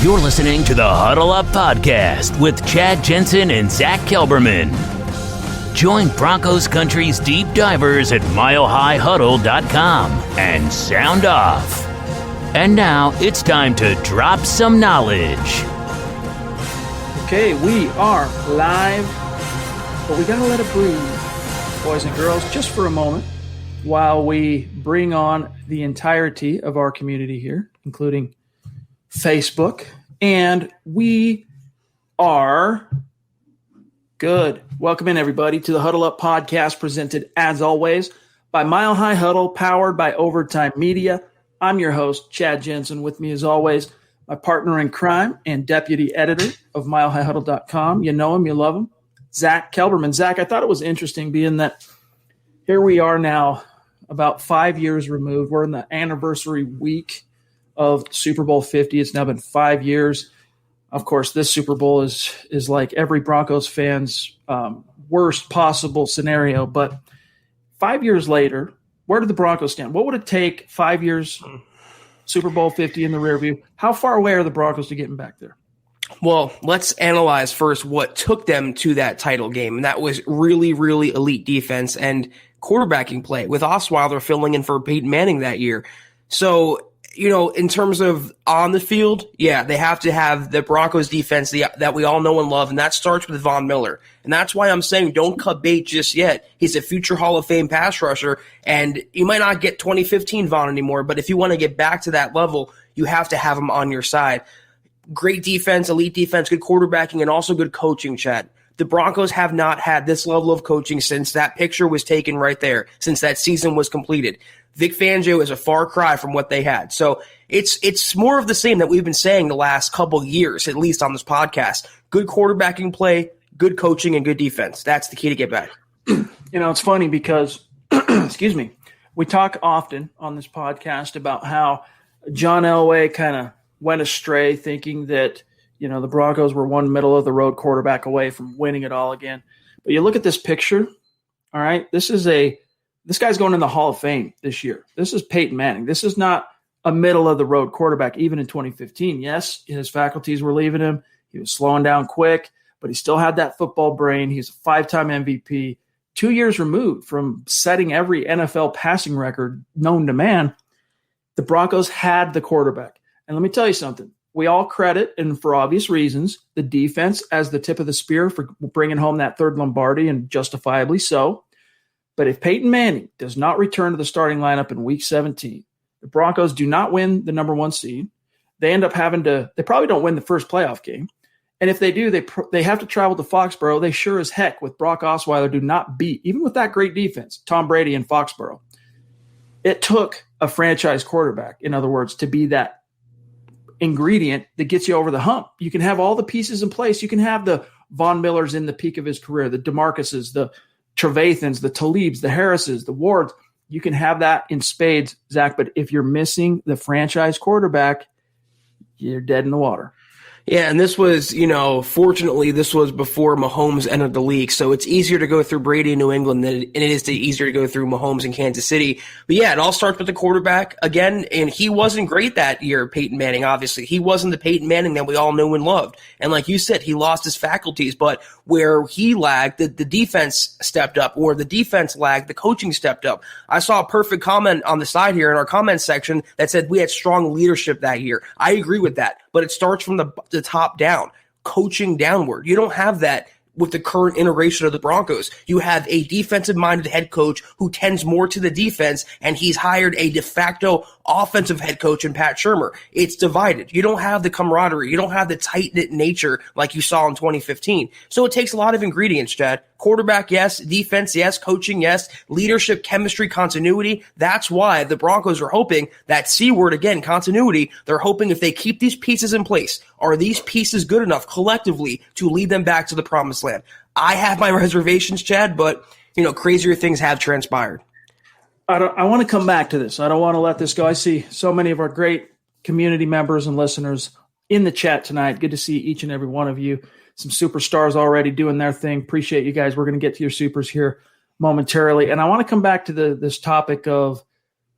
You're listening to the Huddle Up Podcast with Chad Jensen and Zach Kelberman. Join Broncos Country's deep divers at milehighhuddle.com and sound off. And now it's time to drop some knowledge. Okay, we are live, but we gotta let it breathe, boys and girls, just for a moment while we bring on the entirety of our community here, including Facebook, and we are good. Welcome in, everybody, to the Huddle Up Podcast, presented, as always, by Mile High Huddle, powered by Overtime Media. I'm your host, Chad Jensen. With me, as always, my partner in crime and deputy editor of milehighhuddle.com. You know him, you love him, Zach Kelberman. Zach, I thought it was interesting being that here we are now about 5 years removed. We're in the anniversary week of Super Bowl 50. It's now been 5 years. Of course, this Super Bowl is like every Broncos fan's worst possible scenario. But 5 years later, where did the Broncos stand? What would it take 5 years, Super Bowl 50 in the rear view? How far away are the Broncos to getting back there? Well, let's analyze first what took them to that title game, and that was really, really elite defense and quarterbacking play, with Osweiler filling in for Peyton Manning that year. So, in terms of on the field, yeah, they have to have the Broncos defense that we all know and love, and that starts with Von Miller. And that's why I'm saying don't cut bait just yet. He's a future Hall of Fame pass rusher, and you might not get 2015 Von anymore, but if you want to get back to that level, you have to have him on your side. Great defense, elite defense, good quarterbacking, and also good coaching, Chad. The Broncos have not had this level of coaching since that picture was taken right there, since that season was completed. Vic Fangio is a far cry from what they had. So it's more of the same that we've been saying the last couple years, at least on this podcast. Good quarterbacking play, good coaching, and good defense. That's the key to get back. It's funny because, excuse me, we talk often on this podcast about how John Elway kind of went astray thinking that, the Broncos were one middle-of-the-road quarterback away from winning it all again. But you look at this picture, all right, this guy's going in the Hall of Fame this year. This is Peyton Manning. This is not a middle-of-the-road quarterback, even in 2015. Yes, his faculties were leaving him. He was slowing down quick, but he still had that football brain. He's a 5-time MVP, 2 years removed from setting every NFL passing record known to man. The Broncos had the quarterback. And let me tell you something. We all credit, and for obvious reasons, the defense as the tip of the spear for bringing home that third Lombardi, and justifiably so. But if Peyton Manning does not return to the starting lineup in Week 17, the Broncos do not win the number one seed. They end up they probably don't win the first playoff game. And if they do, they have to travel to Foxborough. They sure as heck, with Brock Osweiler, do not beat, even with that great defense, Tom Brady in Foxborough. It took a franchise quarterback, in other words, to be that ingredient that gets you over the hump. You can have all the pieces in place. You can have the Von Millers in the peak of his career, the DeMarcuses, the Trevathans, the Talibs, the Harrises, the Wards. You can have that in spades, Zach, but if you're missing the franchise quarterback, you're dead in the water. Yeah, and this was, fortunately, this was before Mahomes entered the league, so it's easier to go through Brady in New England than it is easier to go through Mahomes in Kansas City. But yeah, it all starts with the quarterback again, and he wasn't great that year, Peyton Manning, obviously. He wasn't the Peyton Manning that we all knew and loved. And like you said, he lost his faculties, but where he lagged, the defense stepped up, or the defense lagged, the coaching stepped up. I saw a perfect comment on the side here in our comment section that said we had strong leadership that year. I agree with that, but it starts from the top down, coaching downward. You don't have that with the current iteration of the Broncos. You have a defensive-minded head coach who tends more to the defense, and he's hired a de facto offensive head coach in Pat Shurmur. It's divided. You don't have the camaraderie. You don't have the tight-knit nature like you saw in 2015. So it takes a lot of ingredients, Chad. Quarterback, yes. Defense, yes. Coaching, yes. Leadership, chemistry, continuity. That's why the Broncos are hoping that C word again, continuity. They're hoping if they keep these pieces in place, are these pieces good enough collectively to lead them back to the promised land? I have my reservations, Chad, but crazier things have transpired. I want to come back to this. I don't want to let this go. I see so many of our great community members and listeners in the chat tonight. Good to see each and every one of you. Some superstars already doing their thing. Appreciate you guys. We're going to get to your supers here momentarily. And I want to come back to this topic of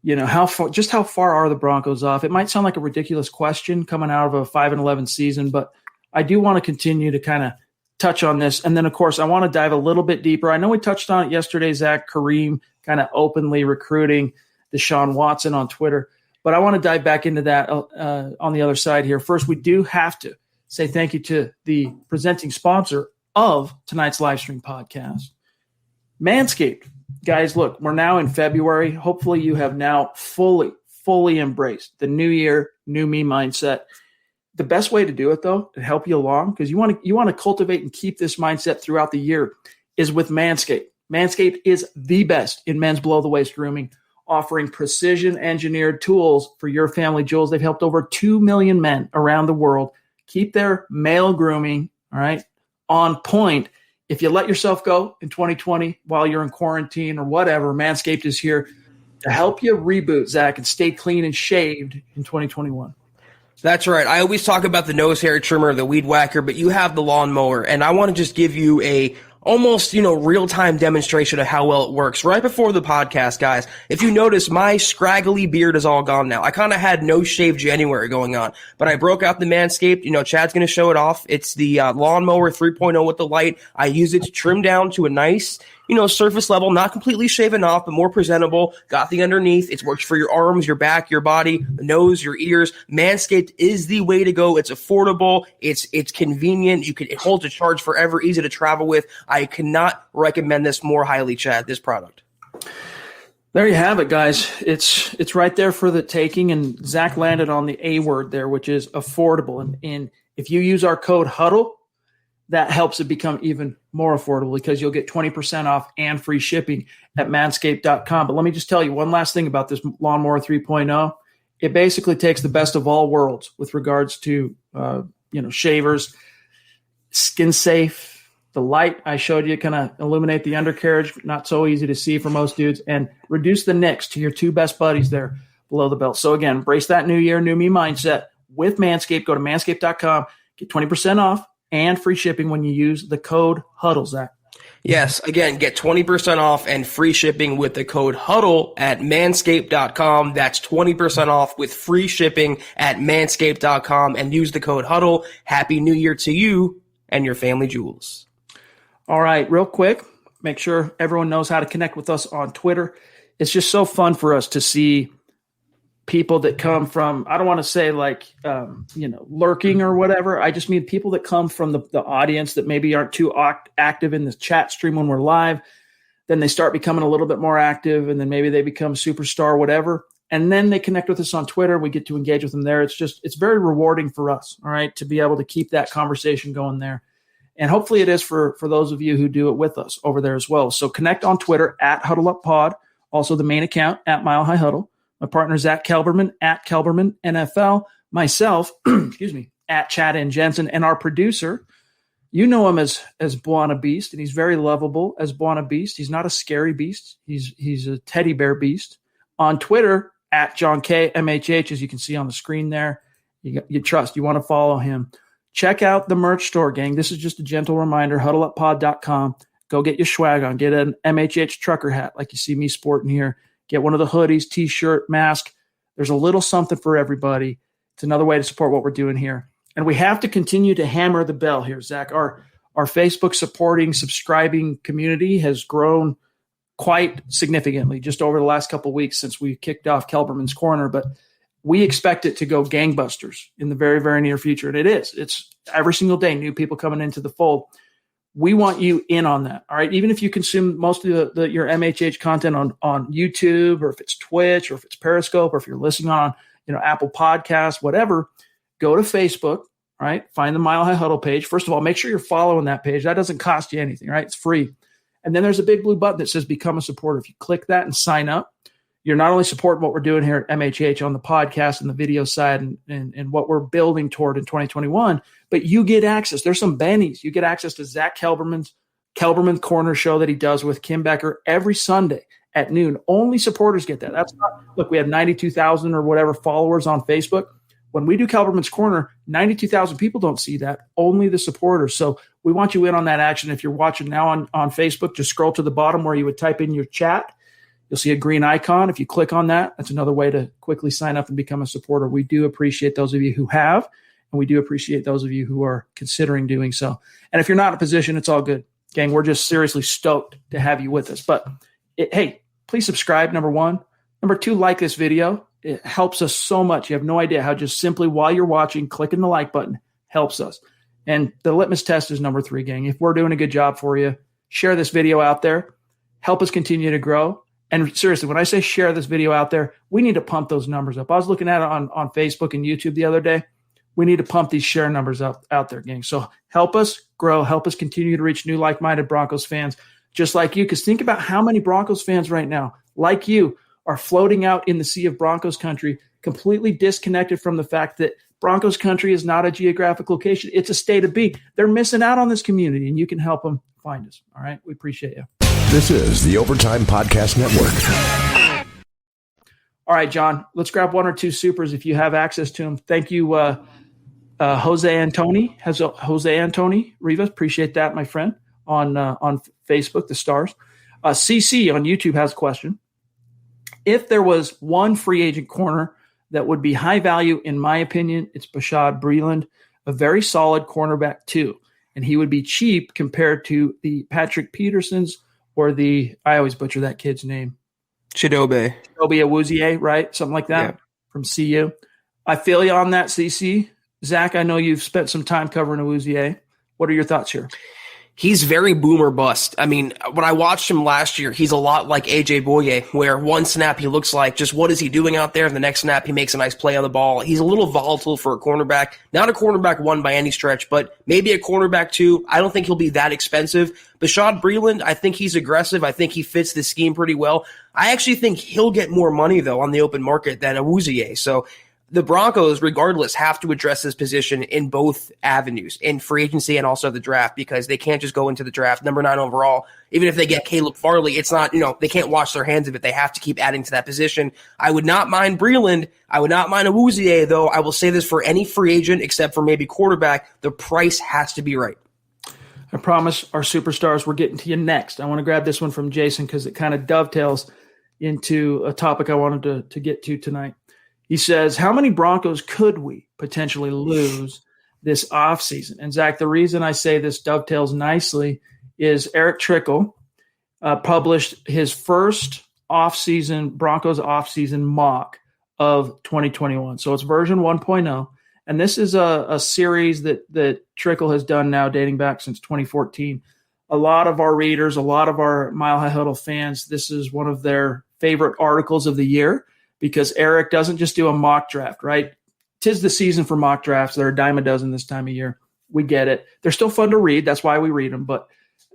how far are the Broncos off? It might sound like a ridiculous question coming out of a 5-11 season, but I do want to continue to kind of touch on this. And then, of course, I want to dive a little bit deeper. I know we touched on it yesterday, Zach. Kareem kind of openly recruiting Deshaun Watson on Twitter, but I want to dive back into that on the other side here. First, we do have to say thank you to the presenting sponsor of tonight's live stream podcast, Manscaped. Guys, look, we're now in February. Hopefully you have now fully embraced the new year, new me mindset. The best way to do it, though, to help you along, because you want to cultivate and keep this mindset throughout the year, is with Manscaped. Manscaped is the best in men's below-the-waist grooming, offering precision-engineered tools for your family jewels. They've helped over 2 million men around the world keep their male grooming, all right, on point. If you let yourself go in 2020 while you're in quarantine or whatever, Manscaped is here to help you reboot, Zach, and stay clean and shaved in 2021. That's right. I always talk about the nose hair trimmer, the weed whacker, but you have the lawnmower, and I want to just give you a almost, real-time demonstration of how well it works. Right before the podcast, guys, if you notice, my scraggly beard is all gone now. I kind of had no shave January going on, but I broke out the Manscaped. Chad's going to show it off. It's the Lawnmower 3.0 with the light. I use it to trim down to a nice, surface level, not completely shaven off, but more presentable. Got the underneath. It works for your arms, your back, your body, the nose, your ears. Manscaped is the way to go. It's affordable. It's convenient. It holds a charge forever, easy to travel with. I cannot recommend this more highly, Chad, this product. There you have it, guys. It's right there for the taking, and Zach landed on the A word there, which is affordable. And if you use our code HUDDLE, that helps it become even more affordable because you'll get 20% off and free shipping at manscaped.com. But let me just tell you one last thing about this Lawnmower 3.0. It basically takes the best of all worlds with regards to, shavers, skin safe, the light I showed you kind of illuminate the undercarriage, not so easy to see for most dudes, and reduce the nicks to your two best buddies there below the belt. So again, embrace that new year, new me mindset with Manscaped. Go to manscaped.com, get 20% off and free shipping when you use the code HUDDLE, Zach. Yes, again, get 20% off and free shipping with the code HUDDLE at manscaped.com. That's 20% off with free shipping at manscaped.com, and use the code HUDDLE. Happy New Year to you and your family jewels. All right, real quick, make sure everyone knows how to connect with us on Twitter. It's just so fun for us to see people that come from, I don't want to say lurking or whatever. I just mean people that come from the audience that maybe aren't too active in the chat stream when we're live. Then they start becoming a little bit more active, and then maybe they become superstar, whatever. And then they connect with us on Twitter. We get to engage with them there. It's very rewarding for us, all right, to be able to keep that conversation going there. And hopefully it is for those of you who do it with us over there as well. So connect on Twitter at HuddleUpPod, also the main account at Mile High Huddle. My partner, Zach Kelberman, at Kelberman NFL. Myself, at Chad and Jensen. And our producer, you know him as Buona Beast, and he's very lovable as Buona Beast. He's not a scary beast. He's a teddy bear beast. On Twitter, at John K. MHH, as you can see on the screen there. You want to follow him. Check out the merch store, gang. This is just a gentle reminder, huddleuppod.com. Go get your swag on. Get an MHH trucker hat like you see me sporting here. Get one of the hoodies, T-shirt, mask. There's a little something for everybody. It's another way to support what we're doing here. And we have to continue to hammer the bell here, Zach. Our Facebook subscribing community has grown quite significantly just over the last couple of weeks since we kicked off Kelberman's Corner. But we expect it to go gangbusters in the very, very near future. And it is. It's every single day, new people coming into the fold. We want you in on that, all right? Even if you consume most of your MHH content on YouTube, or if it's Twitch, or if it's Periscope, or if you're listening on Apple Podcasts, whatever, go to Facebook, right? Find the Mile High Huddle page. First of all, make sure you're following that page. That doesn't cost you anything, right? It's free. And then there's a big blue button that says Become a Supporter. If you click that and sign up, you're not only supporting what we're doing here at MHH on the podcast and the video side and what we're building toward in 2021, but you get access. There's some bennies. You get access to Zach Kelberman's Kelberman Corner show that he does with Kim Becker every Sunday at noon. Only supporters get that. That's not, look, we have 92,000 or whatever followers on Facebook. When we do Kelberman's Corner, 92,000 people don't see that, only the supporters. So we want you in on that action. If you're watching now on Facebook, just scroll to the bottom where you would type in your chat. You'll see a green icon. If you click on that, that's another way to quickly sign up and become a supporter. We do appreciate those of you who have, and we do appreciate those of you who are considering doing so. And if you're not in a position, it's all good. Gang, we're just seriously stoked to have you with us. But hey, please subscribe, number one. Number two, like this video. It helps us so much. You have no idea how just simply while you're watching, clicking the like button helps us. And the litmus test is number three, gang. If we're doing a good job for you, share this video out there. Help us continue to grow. And seriously, when I say share this video out there, we need to pump those numbers up. I was looking at it on Facebook and YouTube the other day. We need to pump these share numbers up out there, gang. So help us grow. Help us continue to reach new like-minded Broncos fans just like you. Because think about how many Broncos fans right now, like you, are floating out in the sea of Broncos country, completely disconnected from the fact that Broncos country is not a geographic location. It's a state of being. They're missing out on this community, and you can help them find us. All right? We appreciate you. This is the Overtime Podcast Network. All right, John, let's grab one or two supers if you have access to them. Thank you, Jose Antoni Rivas. Appreciate that, my friend, on Facebook, the stars. CC on YouTube has a question. If there was one free agent corner that would be high value, in my opinion, it's Bashaud Breeland, a very solid cornerback too. And he would be cheap compared to the Patrick Petersons or I always butcher that kid's name. Chidobe Awuzie, right? Something like that from CU. I feel you on that, CC. Zach, I know you've spent some time covering Awuzie. What are your thoughts here? He's very boomer bust. I mean, when I watched him last year, he's a lot like AJ Boye, where one snap he looks like, just what is he doing out there? And the next snap he makes a nice play on the ball. He's a little volatile for a cornerback. Not a cornerback one by any stretch, but maybe a cornerback two. I don't think he'll be that expensive. Bashaud Breeland, I think he's aggressive. I think he fits the scheme pretty well. I actually think he'll get more money, though, on the open market than Awuzie. So the Broncos, regardless, have to address this position in both avenues, in free agency and also the draft, because they can't just go into the draft number 9 overall. Even if they get Caleb Farley, it's not, they can't wash their hands of it. They have to keep adding to that position. I would not mind Breeland. I would not mind Awuzie, though. I will say this for any free agent except for maybe quarterback. The price has to be right. I promise our superstars, we're getting to you next. I want to grab this one from Jason because it kind of dovetails into a topic I wanted to get to tonight. He says, how many Broncos could we potentially lose this offseason? And, Zach, the reason I say this dovetails nicely is Eric Trickle published his first Broncos offseason mock of 2021. So it's version 1.0. And this is a series that Trickle has done now dating back since 2014. A lot of our readers, a lot of our Mile High Huddle fans, this is one of their favorite articles of the year, because Eric doesn't just do a mock draft, right? 'Tis the season for mock drafts. They're a dime a dozen this time of year. We get it. They're still fun to read. That's why we read them, but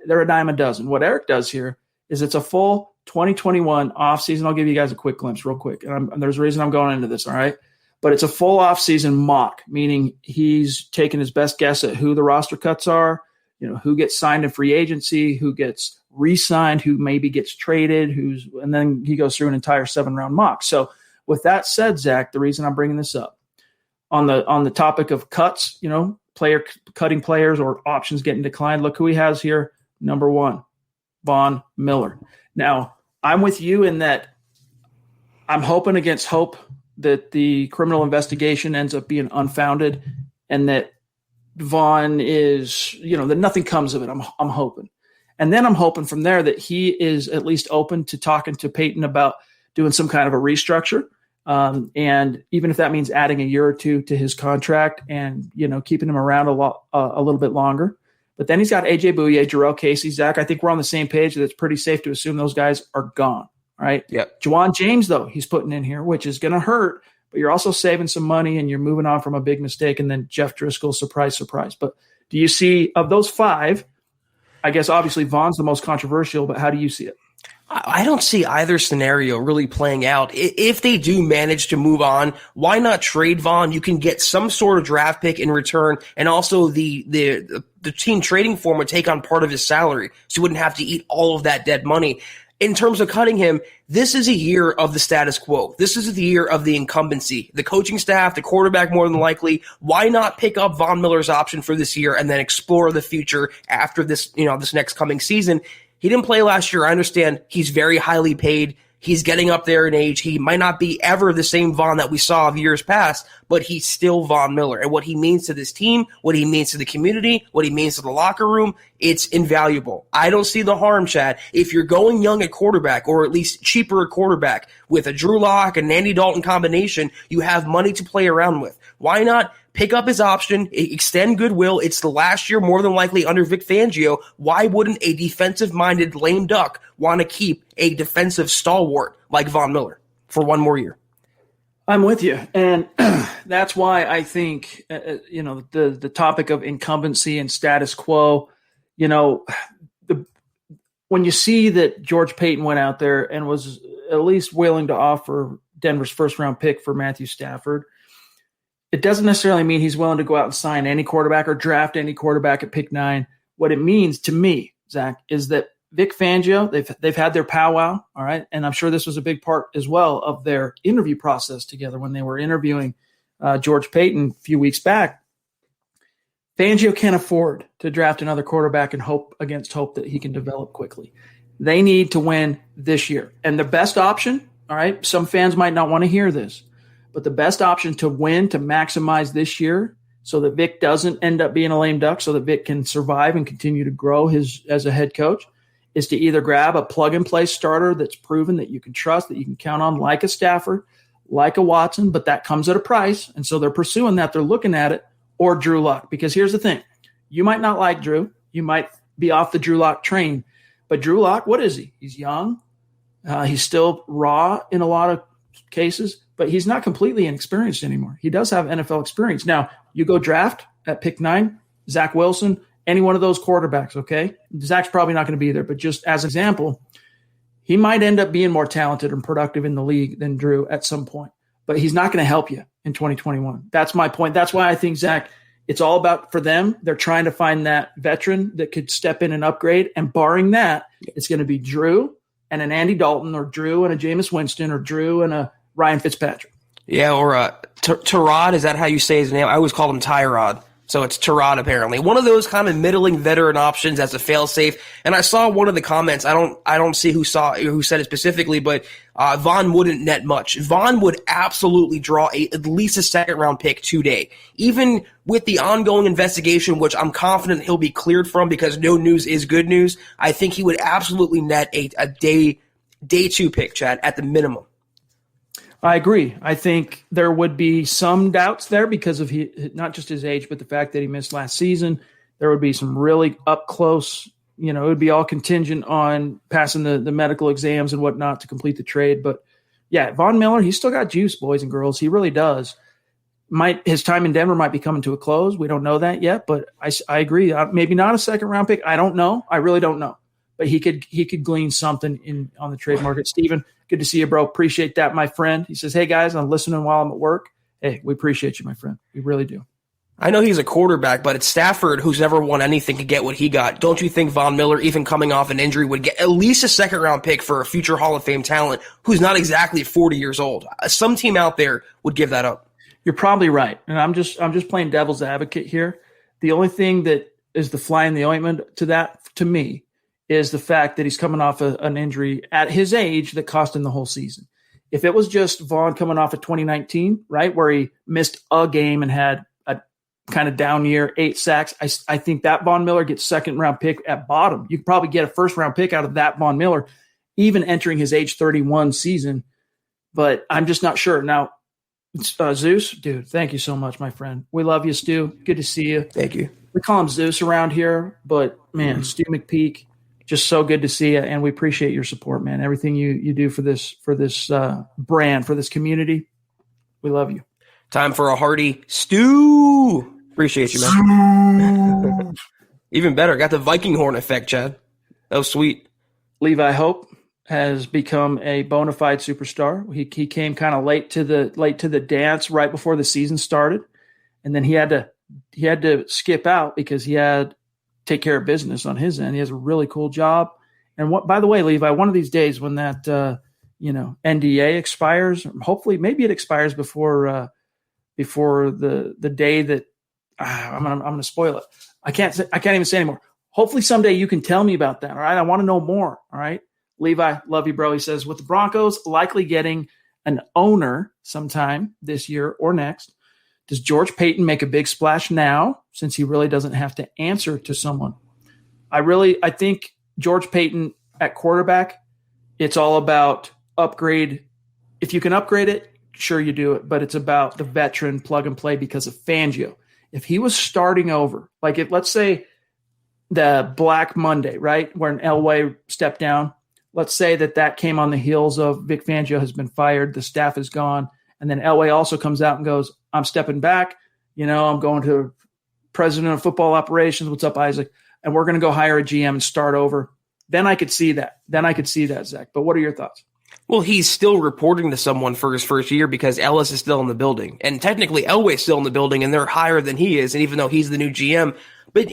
they're a dime a dozen. What Eric does here is it's a full 2021 offseason. I'll give you guys a quick glimpse real quick. And there's a reason I'm going into this, all right? But it's a full offseason mock, meaning he's taking his best guess at who the roster cuts are, who gets signed in free agency, who gets re-signed, who maybe gets traded, and then he goes through an entire 7-round mock. So with that said, Zach, the reason I'm bringing this up on the topic of cuts, player cutting players or options getting declined, look who he has here. Number 1, Von Miller. Now, I'm with you in that I'm hoping against hope that the criminal investigation ends up being unfounded and that Von is, that nothing comes of it. I'm hoping. And then I'm hoping from there that he is at least open to talking to Peyton about doing some kind of a restructure. And even if that means adding a year or two to his contract and, keeping him around a little bit longer. But then he's got AJ Bouye, Jarrell Casey, Zach. I think we're on the same page that it's pretty safe to assume those guys are gone. Right? Yep. Juwan James, though, he's putting in here, which is going to hurt, but you're also saving some money and you're moving on from a big mistake. And then Jeff Driscoll, surprise, surprise. But do you see, of those 5, I guess obviously Von's the most controversial, but how do you see it? I don't see either scenario really playing out. If they do manage to move on, why not trade Von? You can get some sort of draft pick in return, and also the team trading for him would take on part of his salary, so you wouldn't have to eat all of that dead money. In terms of cutting him, this is a year of the status quo. This is the year of the incumbency. The coaching staff, the quarterback more than likely. Why not pick up Von Miller's option for this year and then explore the future after this, this next coming season? He didn't play last year. I understand he's very highly paid. He's getting up there in age. He might not be ever the same Von that we saw of years past, but he's still Von Miller. And what he means to this team, what he means to the community, what he means to the locker room, it's invaluable. I don't see the harm, Chad. If you're going young at quarterback, or at least cheaper at quarterback, with a Drew Lock and Andy Dalton combination, you have money to play around with. Why not pick up his option, extend goodwill? It's the last year more than likely under Vic Fangio. Why wouldn't a defensive-minded lame duck want to keep a defensive stalwart like Von Miller for one more year? I'm with you. And that's why I think, the topic of incumbency and status quo, when you see that George Payton went out there and was at least willing to offer Denver's first-round pick for Matthew Stafford, it doesn't necessarily mean he's willing to go out and sign any quarterback or draft any quarterback at pick 9. What it means to me, Zach, is that Vic Fangio, they've had their powwow, all right? And I'm sure this was a big part as well of their interview process together when they were interviewing George Payton a few weeks back. Fangio can't afford to draft another quarterback and hope that he can develop quickly. They need to win this year. And the best option, all right, some fans might not want to hear this, but the best option to win, to maximize this year so that Vic doesn't end up being a lame duck, so that Vic can survive and continue to grow as a head coach, is to either grab a plug-and-play starter that's proven that you can trust, that you can count on, like a Stafford, like a Watson, but that comes at a price, and so they're pursuing that. They're looking at it, or Drew Lock. Because here's the thing. You might not like Drew. You might be off the Drew Lock train. But Drew Lock, what is he? He's young. He's still raw in a lot of cases, but he's not completely inexperienced anymore. He does have NFL experience. Now, you go draft at pick 9, Zach Wilson, any one of those quarterbacks, okay? Zach's probably not going to be there, but just as an example, he might end up being more talented and productive in the league than Drew at some point, but he's not going to help you in 2021. That's my point. That's why I think, Zach, it's all about, for them, they're trying to find that veteran that could step in and upgrade, and barring that, it's going to be Drew and an Andy Dalton, or Drew and a Jameis Winston, or Drew and a Ryan Fitzpatrick. Yeah, or Tyrod, is that how you say his name? I always call him Tyrod. So it's Tyrod, apparently. One of those kind of middling veteran options as a fail-safe. And I saw one of the comments. I don't see who said it specifically, but Von wouldn't net much. Von would absolutely draw at least a second-round pick today. Even with the ongoing investigation, which I'm confident he'll be cleared from because no news is good news, I think he would absolutely net a day 2 pick, Chad, at the minimum. I agree. I think there would be some doubts there because of not just his age, but the fact that he missed last season. There would be some really up close, it would be all contingent on passing the medical exams and whatnot to complete the trade. But yeah, Von Miller, he's still got juice, boys and girls. He really does. His time in Denver might be coming to a close. We don't know that yet, but I agree. Maybe not a second round pick. I don't know. I really don't know. But he could glean something on the trade market. Steven, good to see you, bro. Appreciate that, my friend. He says, hey, guys, I'm listening while I'm at work. Hey, we appreciate you, my friend. We really do. I know he's a quarterback, but it's Stafford who's never won anything to get what he got. Don't you think Von Miller, even coming off an injury, would get at least a second-round pick for a future Hall of Fame talent who's not exactly 40 years old? Some team out there would give that up. You're probably right. And I'm just playing devil's advocate here. The only thing that is the fly in the ointment to me, is the fact that he's coming off an injury at his age that cost him the whole season. If it was just Vaughn coming off of 2019, right, where he missed a game and had a kind of down year, 8 sacks, I think that Von Miller gets second-round pick at bottom. You could probably get a first-round pick out of that Von Miller, even entering his age 31 season. But I'm just not sure. Now, Zeus, dude, thank you so much, my friend. We love you, Stu. Good to see you. Thank you. We call him Zeus around here, but, man, Stu McPeak, just so good to see you, and we appreciate your support, man. Everything you do for this brand, for this community, we love you. Time for a hearty stew. Appreciate you, man. Even better, got the Viking horn effect, Chad. That was sweet. Levi Hope has become a bona fide superstar. He came kind of late to the dance right before the season started, and then he had to skip out because he had take care of business on his end. He has a really cool job. And by the way, Levi, one of these days when that, NDA expires, hopefully maybe it expires before the day that I'm going to spoil it. I can't even say anymore. Hopefully someday you can tell me about that. All right. I want to know more. All right. Levi, love you, bro. He says, with the Broncos likely getting an owner sometime this year or next, does George Payton make a big splash now since he really doesn't have to answer to someone? I think George Payton at quarterback, it's all about upgrade. If you can upgrade it, sure you do it, but it's about the veteran plug and play because of Fangio. If he was starting over, like if let's say the Black Monday, right, when Elway stepped down, let's say that came on the heels of Vic Fangio has been fired, the staff is gone, and then Elway also comes out and goes, I'm stepping back, I'm going to president of football operations. What's up, Isaac? And we're going to go hire a GM and start over. Then I could see that. Zach. But what are your thoughts? Well, he's still reporting to someone for his first year because Ellis is still in the building. And technically Elway's still in the building and they're higher than he is. And even though he's the new GM, but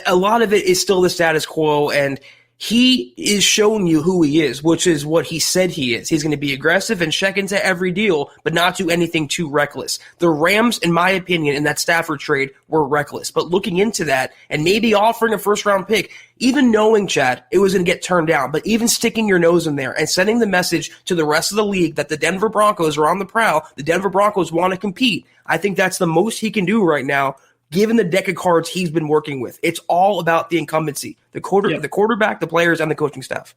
a lot of it is still the status quo, and he is showing you who he is, which is what he said he is. He's going to be aggressive and check into every deal, but not do anything too reckless. The Rams, in my opinion, in that Stafford trade were reckless. But looking into that and maybe offering a first-round pick, even knowing, Chad, it was going to get turned down, but even sticking your nose in there and sending the message to the rest of the league that the Denver Broncos are on the prowl, the Denver Broncos want to compete, I think that's the most he can do right now, given the deck of cards he's been working with. It's all about the incumbency, the quarterback, the players, and the coaching staff.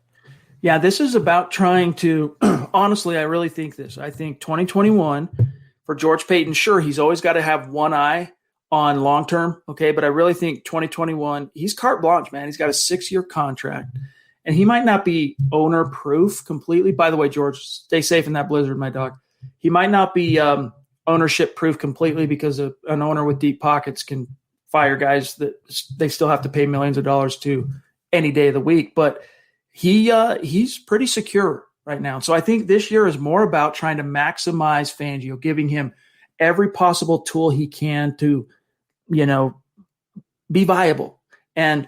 Yeah, this is about trying to – honestly, I really think this. I think 2021 for George Payton, sure, he's always got to have one eye on long-term, okay, but I really think 2021, he's carte blanche, man. He's got a 6-year contract, and he might not be owner-proof completely. By the way, George, stay safe in that blizzard, my dog. He might not be ownership proof completely because an owner with deep pockets can fire guys that they still have to pay millions of dollars to any day of the week. But he's pretty secure right now. So I think this year is more about trying to maximize Fangio, giving him every possible tool he can to, be viable. And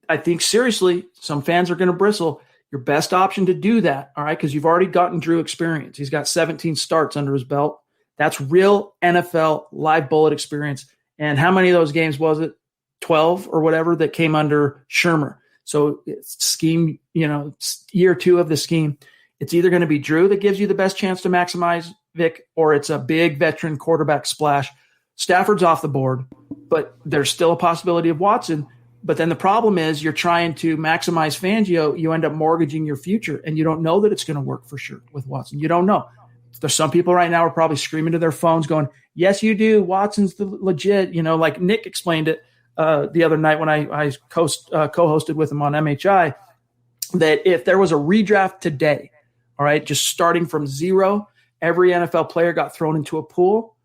I think seriously, some fans are going to bristle. Your best option to do that, all right, because you've already gotten Drew experience. He's got 17 starts under his belt. That's real NFL live bullet experience. And how many of those games was it? 12 or whatever that came under Shermer. So it's scheme, year 2 of the scheme. It's either going to be Drew that gives you the best chance to maximize Vic, or it's a big veteran quarterback splash. Stafford's off the board, but there's still a possibility of Watson. But then the problem is you're trying to maximize Fangio. You end up mortgaging your future, and you don't know that it's going to work for sure with Watson. You don't know. There's some people right now are probably screaming to their phones going, yes, you do. Watson's the legit, like Nick explained it the other night when I co-hosted with him on MHI, that if there was a redraft today, all right, just starting from zero, every NFL player got thrown into a pool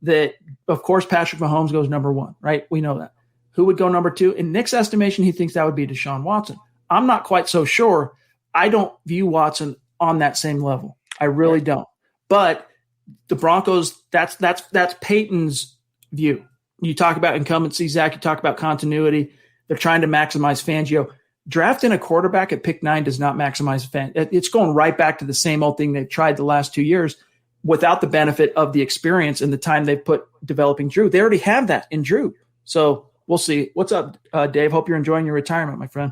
that, of course, Patrick Mahomes goes number 1, right? We know that. Who would go number 2? In Nick's estimation, he thinks that would be Deshaun Watson. I'm not quite so sure. I don't view Watson on that same level. I really don't. But the Broncos, that's Peyton's view. You talk about incumbency, Zach. You talk about continuity. They're trying to maximize Fangio. Drafting a quarterback at pick 9 does not maximize Fangio. It's going right back to the same old thing they've tried the last 2 years without the benefit of the experience and the time they've put developing Drew. They already have that in Drew. So we'll see. What's up, Dave? Hope you're enjoying your retirement, my friend.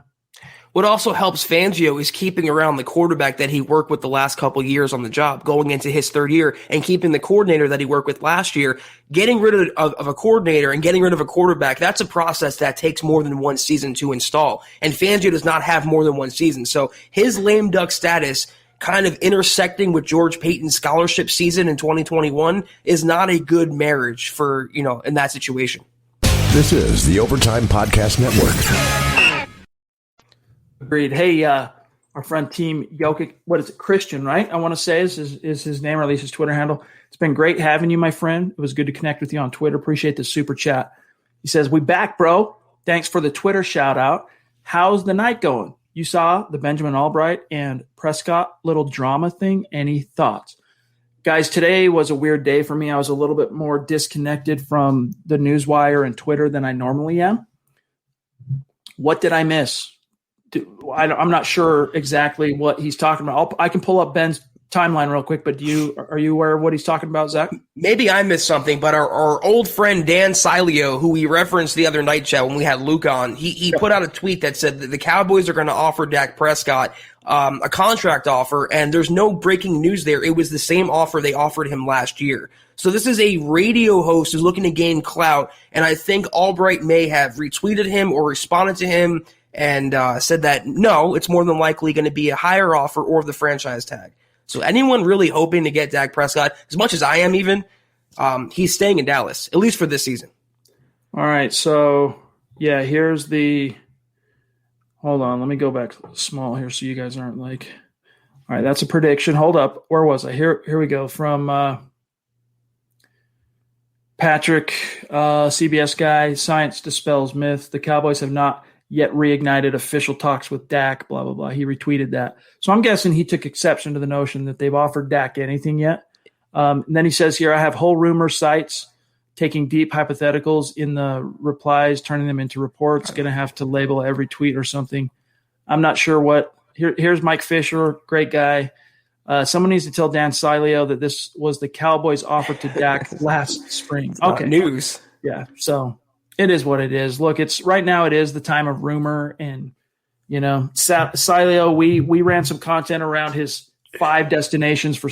What also helps Fangio is keeping around the quarterback that he worked with the last couple of years on the job, going into his 3rd year, and keeping the coordinator that he worked with last year. Getting rid of a coordinator and getting rid of a quarterback, that's a process that takes more than 1 season to install. And Fangio does not have more than 1 season. So his lame duck status kind of intersecting with George Payton's scholarship season in 2021 is not a good marriage for, in that situation. This is the Overtime Podcast Network. Agreed. Hey, our friend Team Jokic, what is it? Christian, right? I want to say is his name, or at least his Twitter handle. It's been great having you, my friend. It was good to connect with you on Twitter. Appreciate the super chat. He says, we back, bro. Thanks for the Twitter shout out. How's the night going? You saw the Benjamin Albright and Prescott little drama thing. Any thoughts? Guys, today was a weird day for me. I was a little bit more disconnected from the newswire and Twitter than I normally am. What did I miss? I'm not sure exactly what he's talking about. I can pull up Ben's timeline real quick, but are you aware of what he's talking about, Zach? Maybe I missed something, but our old friend Dan Sileo, who we referenced the other night, Chad, when we had Luke on, he put out a tweet that said that the Cowboys are going to offer Dak Prescott a contract offer, and there's no breaking news there. It was the same offer they offered him last year. So this is a radio host who's looking to gain clout, and I think Albright may have retweeted him or responded to him and said that, no, it's more than likely going to be a higher offer or the franchise tag. So anyone really hoping to get Dak Prescott, as much as I am even, he's staying in Dallas, at least for this season. All right, so, yeah, here's the – hold on, let me go back small here so you guys aren't like – all right, that's a prediction. Hold up. Where was I? Here we go from Patrick, CBS guy, science dispels myth. The Cowboys have not yet reignited official talks with Dak, blah, blah, blah. He retweeted that. So I'm guessing he took exception to the notion that they've offered Dak anything yet. And then he says here, I have whole rumor sites taking deep hypotheticals in the replies, turning them into reports. Going to have to label every tweet or something. I'm not sure what. Here's Mike Fisher, great guy. Someone needs to tell Dan Sileo that this was the Cowboys' offer to Dak last spring. Okay, news. Yeah, so it is what it is. Look, it's right now. It is the time of rumor, and Sileo. We ran some content around his 5 destinations for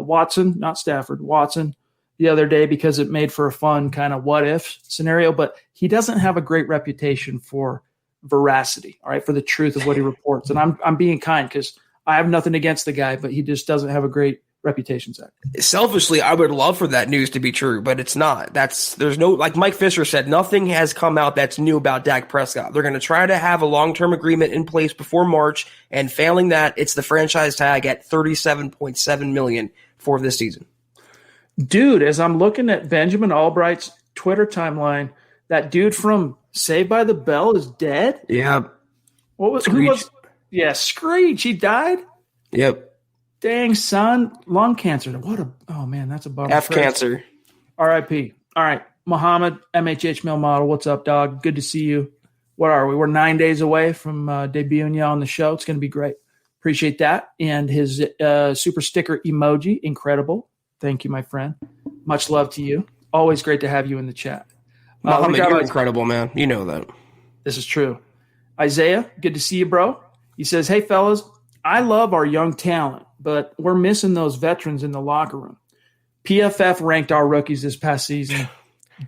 Watson, not Stafford, Watson, the other day because it made for a fun kind of what if scenario. But he doesn't have a great reputation for veracity. All right, for the truth of what he reports, and I'm being kind because I have nothing against the guy, but he just doesn't have a great reputation, Zach. Selfishly, I would love for that news to be true, but it's not. There's no, like Mike Fisher said, nothing has come out that's new about Dak Prescott. They're going to try to have a long-term agreement in place before March, and failing that, it's the franchise tag at $37.7 million for this season. Dude, as I'm looking at Benjamin Albright's Twitter timeline, that dude from Saved by the Bell is dead? Yeah. Who was? Yeah, Screech. He died? Yep. Dang, son. Lung cancer. Oh, man, that's a bummer. F cancer. R.I.P. All right. Muhammad, MHH Mill Model. What's up, dog? Good to see you. What are we? We're 9 days away from debuting you on the show. It's going to be great. Appreciate that. And his super sticker emoji. Incredible. Thank you, my friend. Much love to you. Always great to have you in the chat. Muhammad, you're incredible, man. You know that. This is true. Isaiah, good to see you, bro. He says, hey, fellas, I love our young talent, but we're missing those veterans in the locker room. PFF ranked our rookies this past season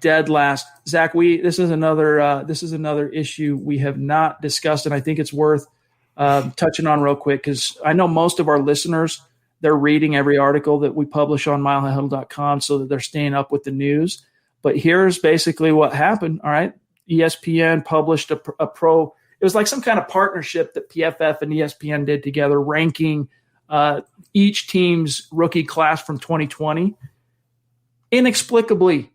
dead last. Zach, this is another issue we have not discussed, and I think it's worth touching on real quick because I know most of our listeners, they're reading every article that we publish on milehighhuddle.com so that they're staying up with the news. But here's basically what happened, all right? ESPN published it was like some kind of partnership that PFF and ESPN did together, ranking each team's rookie class from 2020. Inexplicably,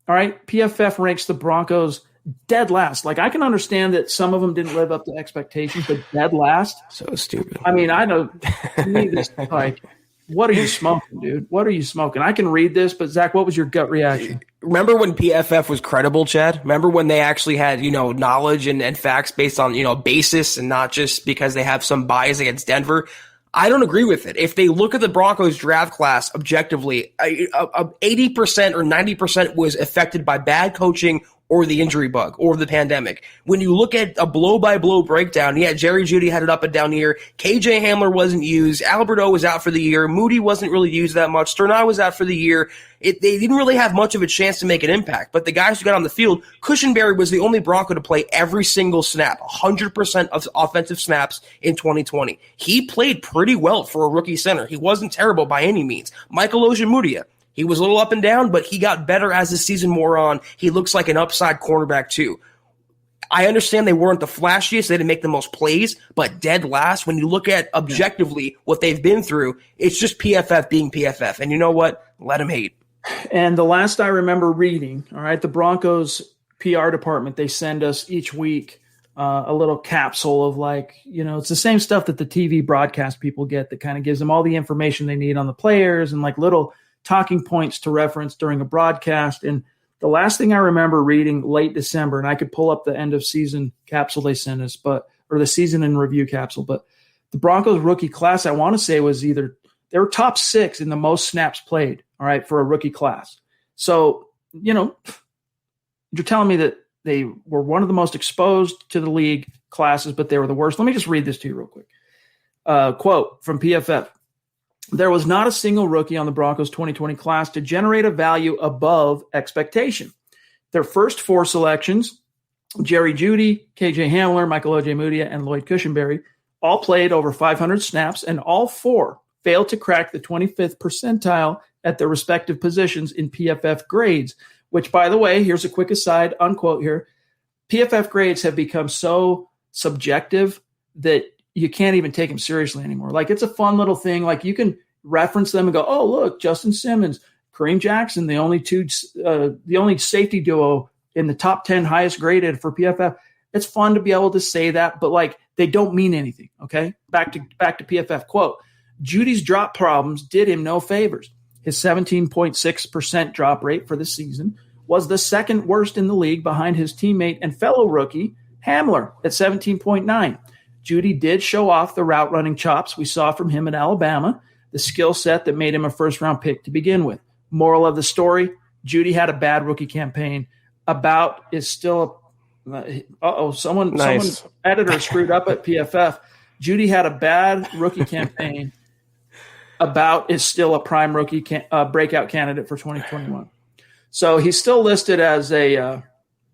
all right, PFF ranks the Broncos dead last. Like, I can understand that some of them didn't live up to expectations, but dead last? So stupid. I mean, I know, to me, this, like, what are you smoking, dude? What are you smoking? I can read this, but Zach, what was your gut reaction? Remember when PFF was credible, Chad? Remember when they actually had, knowledge and facts based on, basis and not just because they have some bias against Denver? I don't agree with it. If they look at the Broncos draft class objectively, 80% or 90% was affected by bad coaching or the injury bug or the pandemic. When you look at a blow-by-blow breakdown, yeah, Jerry Jeudy had it up and down here. KJ Hamler wasn't used. Alberto was out for the year. Moody wasn't really used that much. Sternai was out for the year. They didn't really have much of a chance to make an impact. But the guys who got on the field, Cushenberry was the only Bronco to play every single snap, 100% of offensive snaps in 2020. He played pretty well for a rookie center. He wasn't terrible by any means. Michael Ojemudia, he was a little up and down, but he got better as the season wore on. He looks like an upside cornerback too. I understand they weren't the flashiest. They didn't make the most plays, but dead last, when you look at objectively what they've been through, it's just PFF being PFF. And you know what? Let them hate. And the last I remember reading, all right, the Broncos PR department, they send us each week a little capsule of it's the same stuff that the TV broadcast people get that kind of gives them all the information they need on the players and like little talking points to reference during a broadcast. And the last thing I remember reading late December, and I could pull up the end of season capsule they sent us, or the season in review capsule, but the Broncos rookie class, I want to say was either they were top 6 in the most snaps played, all right, for a rookie class. So, you're telling me that they were one of the most exposed to the league classes, but they were the worst. Let me just read this to you real quick. Quote from PFF. There was not a single rookie on the Broncos 2020 class to generate a value above expectation. Their first 4 selections, Jerry Jeudy, KJ Hamler, Michael Ojemudia, and Lloyd Cushenberry, all played over 500 snaps, and all 4 failed to crack the 25th percentile at their respective positions in PFF grades, which, by the way, here's a quick aside, unquote here, PFF grades have become so subjective that you can't even take them seriously anymore. Like, it's a fun little thing. Like, you can reference them and go, oh, look, Justin Simmons, Kareem Jackson, the only safety duo in the top 10 highest graded for PFF. It's fun to be able to say that, but like, they don't mean anything. Okay. Back to PFF quote. Judy's drop problems did him no favors. His 17.6% drop rate for the season was the second worst in the league behind his teammate and fellow rookie Hamler at 17.9. Jeudy did show off the route running chops we saw from him at Alabama, the skill set that made him a first-round pick to begin with. Moral of the story, Jeudy had a bad rookie campaign. About is still someone editor screwed up at PFF. Jeudy had a bad rookie campaign. About is still a prime rookie breakout candidate for 2021. So he's still listed as a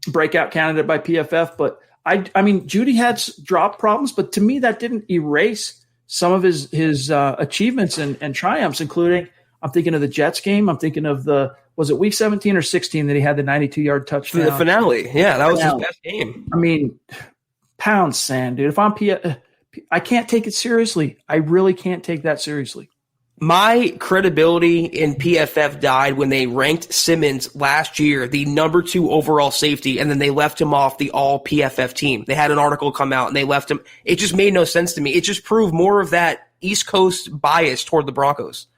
breakout candidate by PFF, but I mean, Jeudy had drop problems, but to me, that didn't erase some of his achievements and triumphs, including, I'm thinking of the Jets game. I'm thinking of was it week 17 or 16 that he had the 92-yard touchdown? The finale. Yeah, that was his best game. I mean, pound sand, dude. If I'm I can't take it seriously. I really can't take that seriously. My credibility in PFF died when they ranked Simmons last year the number 2 overall safety, and then they left him off the all PFF team. They had an article come out and they left him. It just made no sense to me. It just proved more of that East Coast bias toward the Broncos.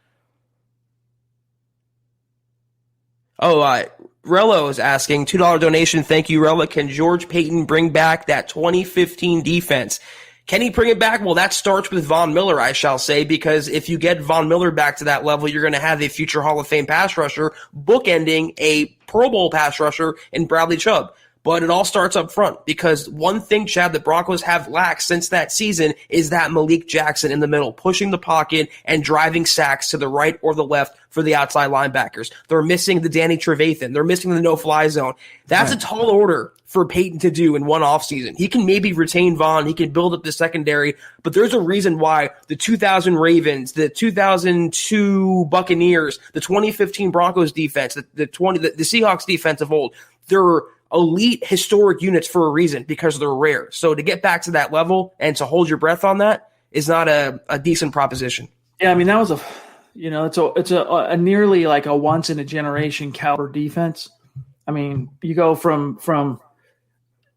Rello is asking, $2 donation. Thank you, Rella. Can George Payton bring back that 2015 defense? Can he bring it back? Well, that starts with Von Miller, I shall say, because if you get Von Miller back to that level, you're going to have a future Hall of Fame pass rusher bookending a Pro Bowl pass rusher in Bradley Chubb. But it all starts up front, because one thing, Chad, the Broncos have lacked since that season is that Malik Jackson in the middle, pushing the pocket and driving sacks to the right or the left for the outside linebackers. They're missing the Danny Trevathan. They're missing the no-fly zone. That's a tall order for Peyton to do in one offseason. He can maybe retain Vaughn. He can build up the secondary, but there's a reason why the 2000 Ravens, the 2002 Buccaneers, the 2015 Broncos defense, the Seahawks defense of old, they're elite historic units for a reason, because they're rare. So to get back to that level and to hold your breath on that is not a decent proposition. Yeah, I mean, that was it's a nearly like a once in a generation caliber defense. I mean, you go from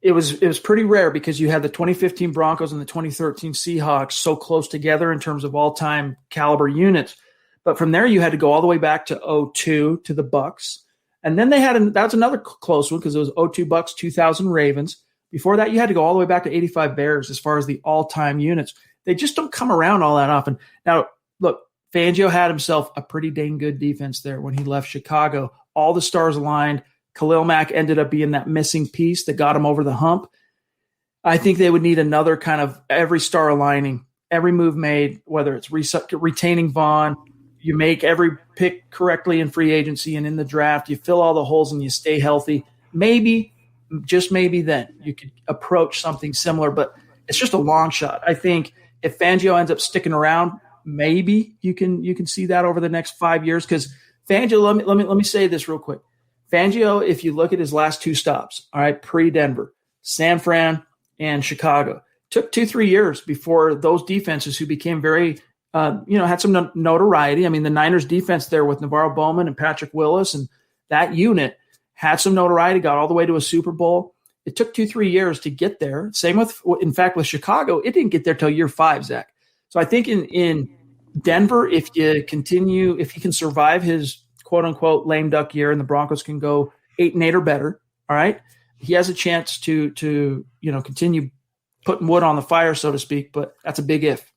it was pretty rare, because you had the 2015 Broncos and the 2013 Seahawks so close together in terms of all-time caliber units. But from there, you had to go all the way back to 2002 to the Bucks. And then they had that's another close one, because it was 2002 Bucks, 2000 Ravens. Before that, you had to go all the way back to 85 Bears as far as the all-time units. They just don't come around all that often. Now, look, Fangio had himself a pretty dang good defense there when he left Chicago. All the stars aligned. Khalil Mack ended up being that missing piece that got him over the hump. I think they would need another kind of every star aligning, every move made, whether it's retaining Vaughn, you make every pick correctly in free agency and in the draft, you fill all the holes and you stay healthy. Maybe, just maybe then you could approach something similar, but it's just a long shot. I think if Fangio ends up sticking around, maybe you can see that over the next 5 years. Because Fangio, let me say this real quick. Fangio, if you look at his last 2 stops, all right, pre-Denver, San Fran and Chicago, took 2-3 years before those defenses who became very had some notoriety. I mean, the Niners defense there with Navarro Bowman and Patrick Willis and that unit had some notoriety, got all the way to a Super Bowl. It took 2-3 years to get there. Same with Chicago, it didn't get there till year 5, Zach. So I think in Denver, if he can survive his quote unquote lame duck year and the Broncos can go 8-8 or better, all right, he has a chance to continue putting wood on the fire, so to speak, but that's a big if.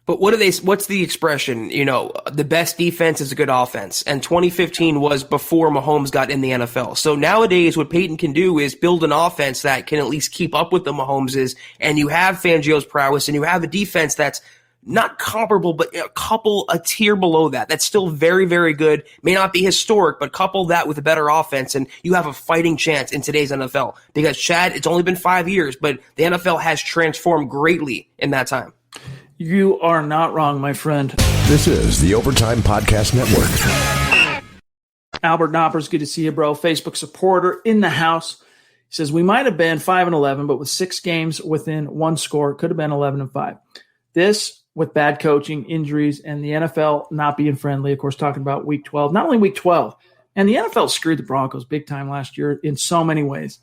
But what's the expression? The best defense is a good offense. And 2015 was before Mahomes got in the NFL. So nowadays what Peyton can do is build an offense that can at least keep up with the Mahomeses, and you have Fangio's prowess, and you have a defense that's not comparable, but a tier below that. That's still very, very good. May not be historic, but couple that with a better offense, and you have a fighting chance in today's NFL. Because, Chad, it's only been 5 years, but the NFL has transformed greatly in that time. You are not wrong, my friend. This is the Overtime Podcast Network. Albert Knoppers, good to see you, bro. Facebook supporter in the house. He says, we might have been 5-11, but with 6 games within one score, could have been 11-5. This, with bad coaching, injuries, and the NFL not being friendly, of course, talking about Week 12. Not only Week 12, and the NFL screwed the Broncos big time last year in so many ways.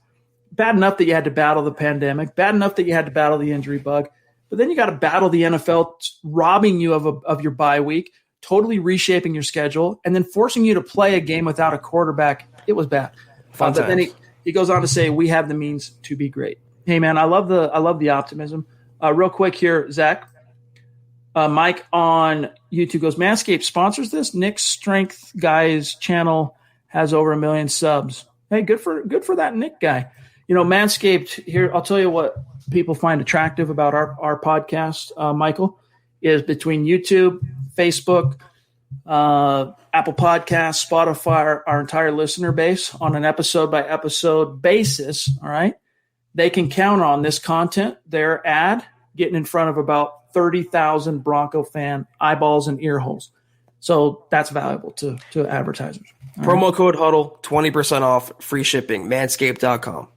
Bad enough that you had to battle the pandemic, bad enough that you had to battle the injury bug, but then you got to battle the NFL robbing you of your bye week, totally reshaping your schedule, and then forcing you to play a game without a quarterback. It was bad. But then he goes on to say, we have the means to be great. Hey, man, I love the optimism. Real quick here, Zach. Mike on YouTube goes, Manscaped sponsors this. Nick's Strength Guy's channel has over 1 million subs. Hey, good for that Nick guy. You know, Manscaped here, I'll tell you what people find attractive about our podcast, Michael, is between YouTube, Facebook, Apple Podcasts, Spotify, our entire listener base on an episode-by-episode basis, all right? They can count on this content, their ad, getting in front of about 30,000 Bronco fan eyeballs and ear holes. So that's valuable to advertisers. Promo code HUDDLE, 20% off, free shipping, manscaped.com.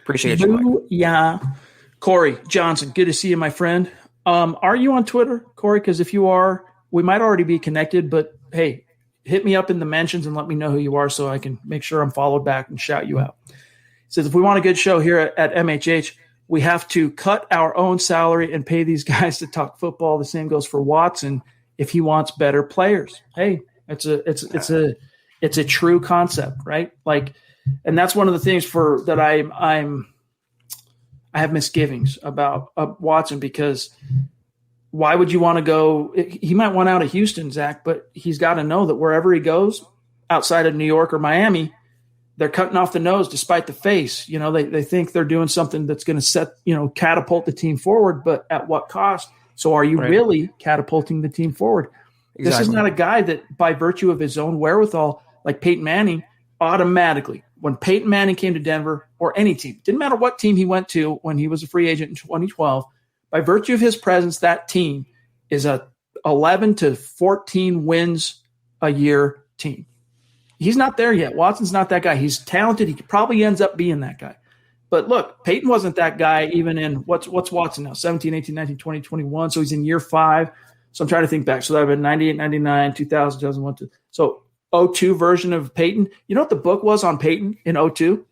Appreciate you, Mike. Yeah. Corey Johnson, good to see you, my friend. Are you on Twitter, Corey? Because if you are, we might already be connected, but hey, hit me up in the mentions and let me know who you are so I can make sure I'm followed back and shout you out. He says, if we want a good show here at MHH, we have to cut our own salary and pay these guys to talk football. The same goes for Watson if he wants better players. Hey, it's a true concept, right? Like, and that's one of the things that I have misgivings about Watson, because why would you want to go? He might want out of Houston, Zach, but he's got to know that wherever he goes outside of New York or Miami, they're cutting off the nose despite the face. You know, they think they're doing something that's going to catapult the team forward, but at what cost? So are you really catapulting the team forward? Exactly. This is not a guy that by virtue of his own wherewithal, like Peyton Manning, automatically, when Peyton Manning came to Denver or any team, didn't matter what team he went to when he was a free agent in 2012, by virtue of his presence, that team is a 11 to 14 wins a year team. He's not there yet. Watson's not that guy. He's talented. He probably ends up being that guy. But look, Peyton wasn't that guy even in what's Watson now? 17, 18, 19, 20, 21. So he's in year 5. So I'm trying to think back. So that would have been 98, 99, 2000, 2001. So 02 version of Peyton. You know what the book was on Peyton in 02?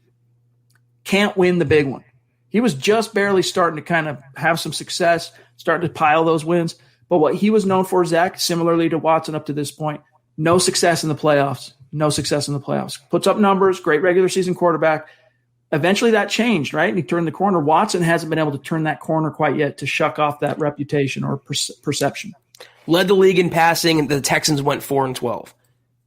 Can't win the big one. He was just barely starting to kind of have some success, starting to pile those wins. But what he was known for, Zach, similarly to Watson up to this point, no success in the playoffs. No success in the playoffs. Puts up numbers, great regular season quarterback. Eventually that changed, right? And he turned the corner. Watson hasn't been able to turn that corner quite yet to shuck off that reputation or perception. Led the league in passing, and the Texans went 4-12.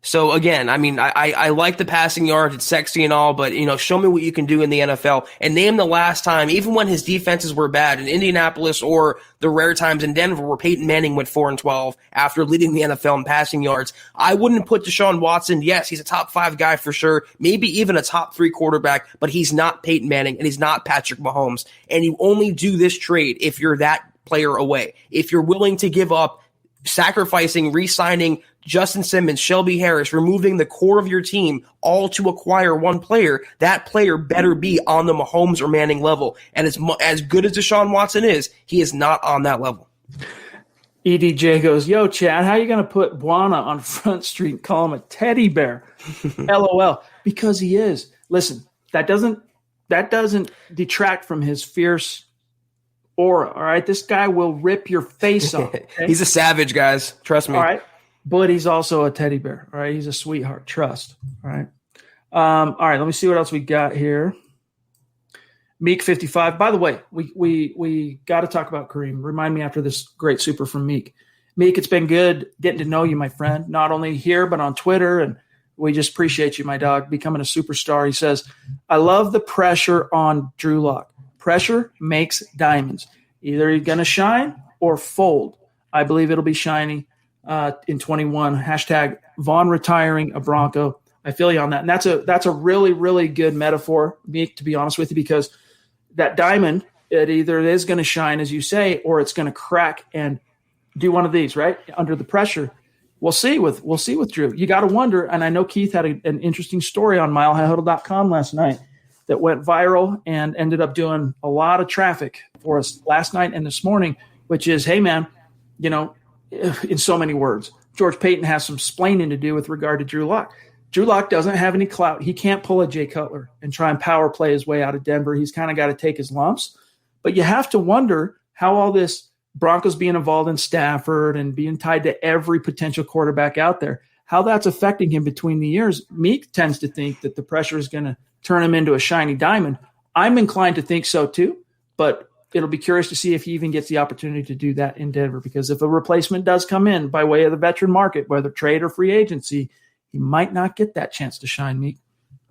So again, I mean, I like the passing yards. It's sexy and all, but show me what you can do in the NFL. And name the last time, even when his defenses were bad in Indianapolis or the rare times in Denver where Peyton Manning went 4-12 after leading the NFL in passing yards. I wouldn't put Deshaun Watson. Yes, he's a top 5 guy for sure, maybe even a top 3 quarterback, but he's not Peyton Manning and he's not Patrick Mahomes. And you only do this trade if you're that player away. If you're willing to give up, sacrificing, re-signing Justin Simmons, Shelby Harris, removing the core of your team, all to acquire one player, that player better be on the Mahomes or Manning level. And as good as Deshaun Watson is, he is not on that level. EDJ goes, yo, Chad, how are you going to put Buana on Front Street and call him a teddy bear? LOL. Because he is. Listen, that doesn't detract from his fierce aura, all right? This guy will rip your face off. Okay? He's a savage, guys. Trust me. All right. But he's also a teddy bear, all right? He's a sweetheart. Trust, all right? All right, let me see what else we got here. Meek 55. By the way, we got to talk about Kareem. Remind me after this great super from Meek. Meek, it's been good getting to know you, my friend, not only here but on Twitter, and we just appreciate you, my dog, becoming a superstar. He says, I love the pressure on Drew Lock. Pressure makes diamonds. Either you're going to shine or fold. I believe it'll be shiny in 21. Hashtag Vaughn retiring a Bronco. I feel you on that. And that's a really, really good metaphor, to be honest with you, because that diamond, it either is going to shine, as you say, or it's going to crack and do one of these, right? Under the pressure. We'll see with Drew. You got to wonder, and I know Keith had an interesting story on milehighhuddle.com last night that went viral and ended up doing a lot of traffic for us last night and this morning, which is, hey, man, in so many words, George Payton has some splaining to do with regard to Drew Lock. Drew Lock doesn't have any clout. He can't pull a Jay Cutler and try and power play his way out of Denver. He's kind of got to take his lumps. But you have to wonder how all this Broncos being involved in Stafford and being tied to every potential quarterback out there, how that's affecting him between the years. Meek tends to think that the pressure is going to turn him into a shiny diamond. I'm inclined to think so too, but it'll be curious to see if he even gets the opportunity to do that in Denver, because if a replacement does come in by way of the veteran market, whether trade or free agency, he might not get that chance to shine, Meek.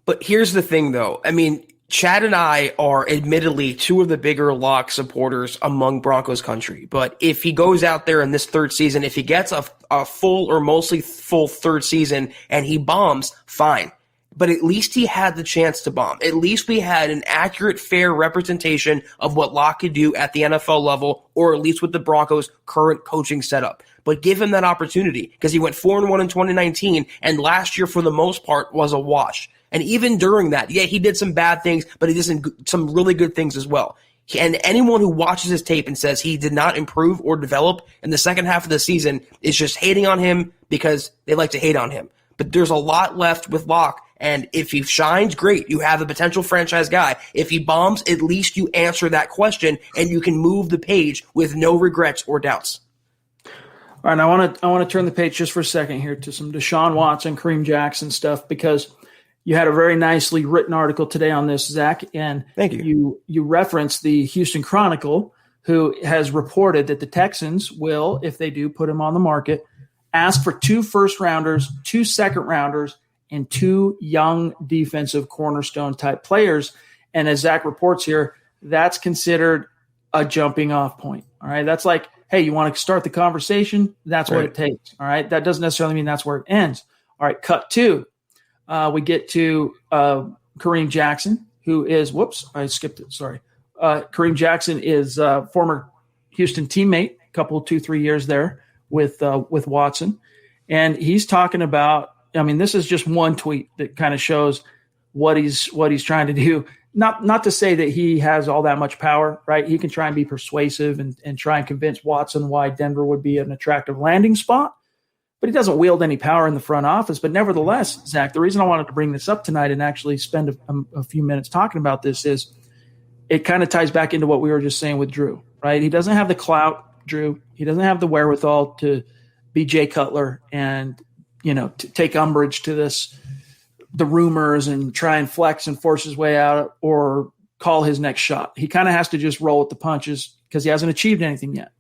But here's the thing, though. I mean, Chad and I are admittedly two of the bigger Lock supporters among Broncos country. But if he goes out there in this third season, if he gets a full or mostly full third season and he bombs, fine. But at least he had the chance to bomb. At least we had an accurate, fair representation of what Lock could do at the NFL level, or at least with the Broncos' current coaching setup. But give him that opportunity, because he went 4-1 in 2019, and last year, for the most part, was a wash. And even during that, yeah, he did some bad things, but he did some really good things as well. And anyone who watches his tape and says he did not improve or develop in the second half of the season is just hating on him because they like to hate on him. But there's a lot left with Lock. And if he shines, great. You have a potential franchise guy. If he bombs, at least you answer that question and you can move the page with no regrets or doubts. All right, I want to turn the page just for a second here to some Deshaun Watson, Kareem Jackson stuff, because you had a very nicely written article today on this, Zach, and thank you. You referenced the Houston Chronicle, who has reported that the Texans will, if they do put him on the market, ask for 2 first-rounders, 2 second-rounders, and 2 young defensive cornerstone-type players. And as Zach reports here, that's considered a jumping-off point. All right, that's like, hey, you want to start the conversation? That's what it takes. All right, that doesn't necessarily mean that's where it ends. All right, cut 2. We get to Kareem Jackson, who is – whoops, I skipped it. Sorry. Kareem Jackson is a former Houston teammate, a couple, 2-3 years there with Watson. And he's talking about – I mean, this is just one tweet that kind of shows what he's trying to do. Not to say that he has all that much power, right? He can try and be persuasive and try and convince Watson why Denver would be an attractive landing spot, but he doesn't wield any power in the front office. But nevertheless, Zach, the reason I wanted to bring this up tonight and actually spend a few minutes talking about this is it kind of ties back into what we were just saying with Drew, right? He doesn't have the clout, Drew. He doesn't have the wherewithal to be Jay Cutler and take umbrage to the rumors and try and flex and force his way out or call his next shot. He kind of has to just roll with the punches because he hasn't achieved anything yet.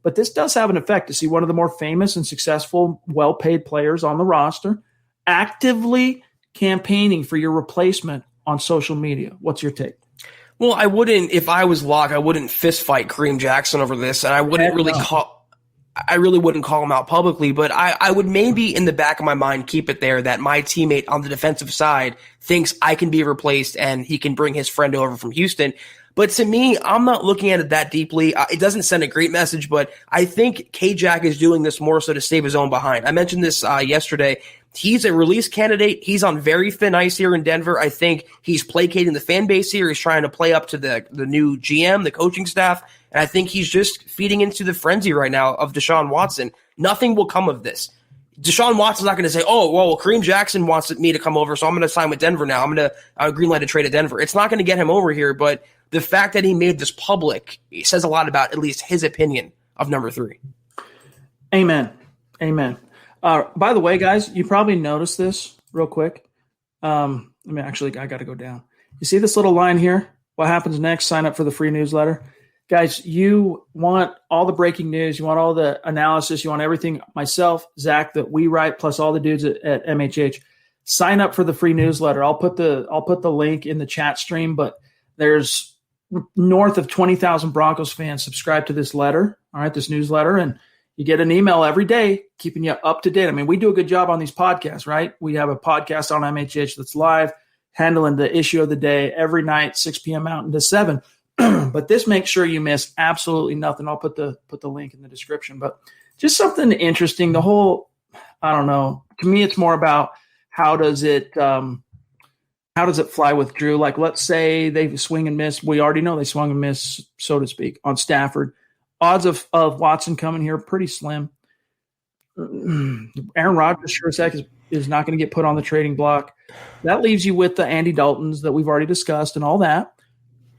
But this does have an effect to see one of the more famous and successful, well-paid players on the roster actively campaigning for your replacement on social media. What's your take? Well, I wouldn't, if I was Locke, I wouldn't fist fight Kareem Jackson over this, and I wouldn't I really wouldn't call him out publicly, but I would maybe in the back of my mind keep it there that my teammate on the defensive side thinks I can be replaced and he can bring his friend over from Houston. But to me, I'm not looking at it that deeply. It doesn't send a great message, but I think K-Jack is doing this more so to save his own behind. I mentioned this yesterday. He's a release candidate. He's on very thin ice here in Denver. I think he's placating the fan base here. He's trying to play up to the new GM, the coaching staff. And I think he's just feeding into the frenzy right now of Deshaun Watson. Nothing will come of this. Deshaun Watson's not going to say, oh, well, Kareem Jackson wants me to come over, so I'm going to sign with Denver now. I'm going to greenlight a trade at Denver. It's not going to get him over here, but the fact that he made this public says a lot about at least his opinion of number 3. Amen. By the way, guys, you probably noticed this real quick. I got to go down. You see this little line here? What happens next? Sign up for the free newsletter. Guys, you want all the breaking news. You want all the analysis. You want everything, myself, Zach, that we write, plus all the dudes at MHH. Sign up for the free newsletter. I'll put the link in the chat stream, but there's north of 20,000 Broncos fans subscribe to this letter, all right, this newsletter, and you get an email every day keeping you up to date. I mean, we do a good job on these podcasts, right? We have a podcast on MHH that's live, handling the issue of the day every night, 6 p.m. Mountain to 7. But this makes sure you miss absolutely nothing. I'll put the link in the description. But just something interesting. The whole, I don't know. To me, it's more about how does it fly with Drew? Like, let's say they swing and miss. We already know they swung and missed, so to speak, on Stafford. Odds of Watson coming here pretty slim. Aaron Rodgers sure as heck is not going to get put on the trading block. That leaves you with the Andy Daltons that we've already discussed and all that.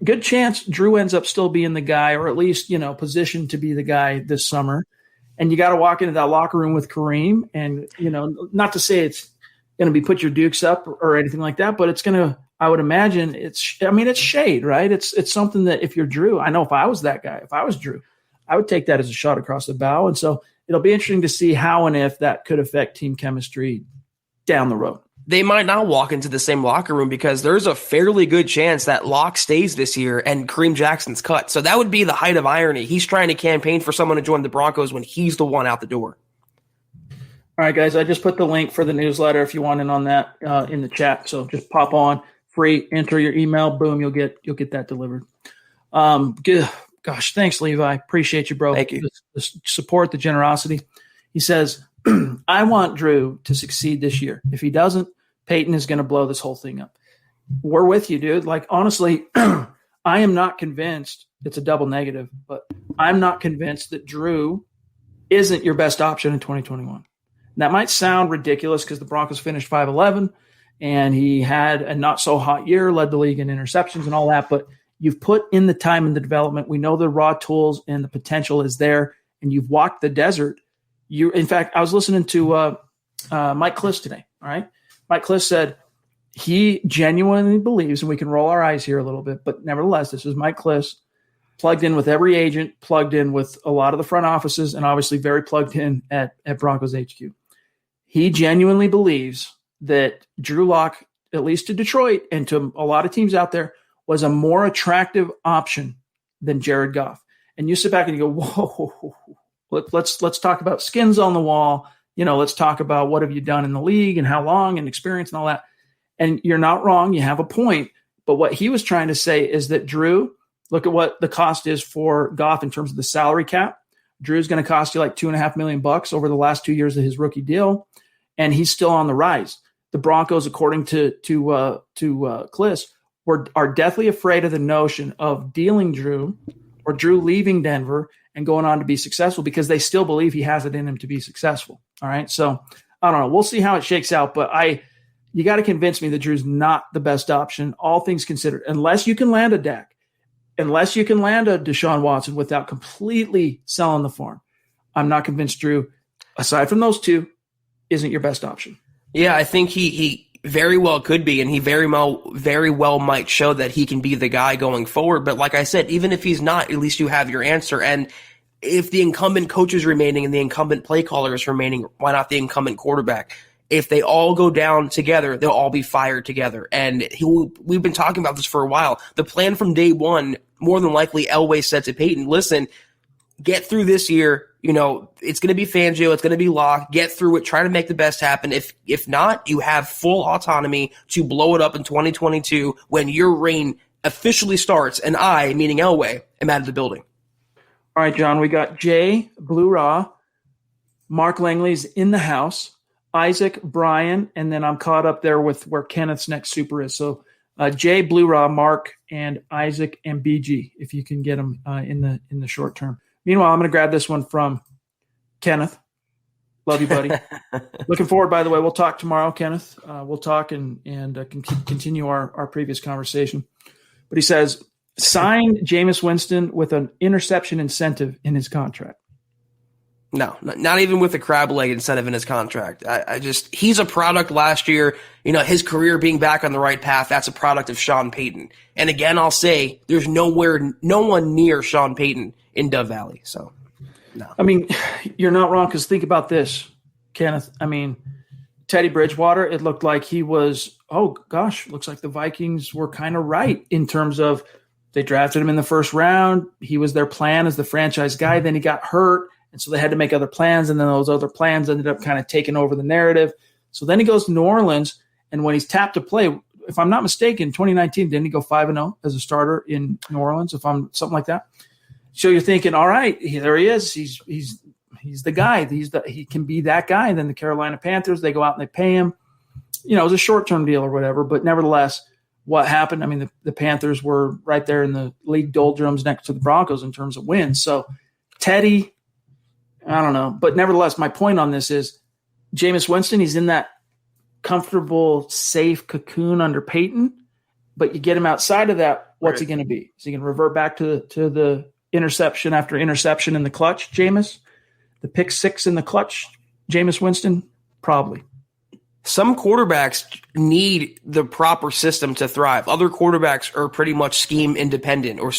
Good chance Drew ends up still being the guy, or at least, positioned to be the guy this summer. And you got to walk into that locker room with Kareem. And, not to say it's going to be put your dukes up or anything like that, but it's going to, I would imagine it's shade, right? It's something that if you're Drew, I know if I was that guy, if I was Drew, I would take that as a shot across the bow. And so it'll be interesting to see how and if that could affect team chemistry down the road. They might not walk into the same locker room because there's a fairly good chance that Locke stays this year and Kareem Jackson's cut. So that would be the height of irony. He's trying to campaign for someone to join the Broncos when he's the one out the door. All right, guys, I just put the link for the newsletter if you want in on that in the chat. So just pop on, free, enter your email, boom, you'll get that delivered. Good. Gosh, thanks, Levi. Appreciate you, bro. Thank you. The support, the generosity. He says, I want Drew to succeed this year. If he doesn't, Peyton is going to blow this whole thing up. We're with you, dude. Like, honestly, I am not convinced. It's a double negative, but I'm not convinced that Drew isn't your best option in 2021. That might sound ridiculous because the Broncos finished 5-11 and he had a not so hot year, led the league in interceptions and all that, but you've put in the time in the development. We know the raw tools and the potential is there, and you've walked the desert. In fact, I was listening to Mike Kliss today. All right. Mike Kliss said he genuinely believes, and we can roll our eyes here a little bit, but nevertheless, this is Mike Kliss, plugged in with every agent, plugged in with a lot of the front offices, and obviously very plugged in at Broncos HQ. He genuinely believes that Drew Lock, at least to Detroit and to a lot of teams out there, was a more attractive option than Jared Goff. And you sit back and you go, whoa, let's talk about skins on the wall. Let's talk about what have you done in the league and how long and experience and all that. And you're not wrong. You have a point. But what he was trying to say is that Drew, look at what the cost is for Goff in terms of the salary cap. Drew's going to cost you like $2.5 million over the last 2 years of his rookie deal. And he's still on the rise. The Broncos, according to Kliss, are deathly afraid of the notion of dealing Drew or Drew leaving Denver and going on to be successful because they still believe he has it in him to be successful. All right. So I don't know. We'll see how it shakes out, but you got to convince me that Drew's not the best option, all things considered, unless you can land a Dak, unless you can land a Deshaun Watson without completely selling the farm. I'm not convinced Drew, aside from those two, isn't your best option. Yeah, I think he very well could be, and he very well might show that he can be the guy going forward. But like I said, even if he's not, at least you have your answer. And if the incumbent coach is remaining and the incumbent play caller is remaining, why not the incumbent quarterback? If they all go down together, they'll all be fired together. And we've been talking about this for a while. The plan from day one, more than likely, Elway said to Peyton, listen, get through this year. It's going to be Fangio. It's going to be Locke. Get through it. Try to make the best happen. If not, you have full autonomy to blow it up in 2022 when your reign officially starts. And I, meaning Elway, am out of the building. All right, John, we got Jay, Blue Raw, Mark Langley's in the house, Isaac, Brian, and then I'm caught up there with where Kenneth's next super is. So Jay, Blue Raw, Mark, and Isaac, and BG, if you can get them in the short term. Meanwhile, I'm going to grab this one from Kenneth. Love you, buddy. Looking forward, by the way. We'll talk tomorrow, Kenneth. We'll talk and continue our previous conversation. But he says, sign Jameis Winston with an interception incentive in his contract. No, not even with a crab leg incentive in his contract. He's a product last year, his career being back on the right path. That's a product of Sean Payton. And again, I'll say there's no one near Sean Payton in Dove Valley. So, no. I mean, you're not wrong because think about this, Kenneth. I mean, Teddy Bridgewater, it looked like he was, looks like the Vikings were kind of right in terms of they drafted him in the first round. He was their plan as the franchise guy. Then he got hurt. And so they had to make other plans, and then those other plans ended up kind of taking over the narrative. So then he goes to New Orleans, and when he's tapped to play, if I'm not mistaken, 2019, didn't he go 5-0 as a starter in New Orleans, something like that? So you're thinking, all right, there he is. He's the guy. He can be that guy. And then the Carolina Panthers, they go out and they pay him. It was a short-term deal or whatever, but nevertheless, what happened? I mean, the Panthers were right there in the league doldrums next to the Broncos in terms of wins. So Teddy, I don't know. But nevertheless, my point on this is Jameis Winston, he's in that comfortable, safe cocoon under Peyton, but you get him outside of that, what's he going to be? Is he going to revert back to the interception after interception in the clutch, Jameis? The pick six in the clutch, Jameis Winston? Probably. Some quarterbacks need the proper system to thrive. Other quarterbacks are pretty much scheme independent, or,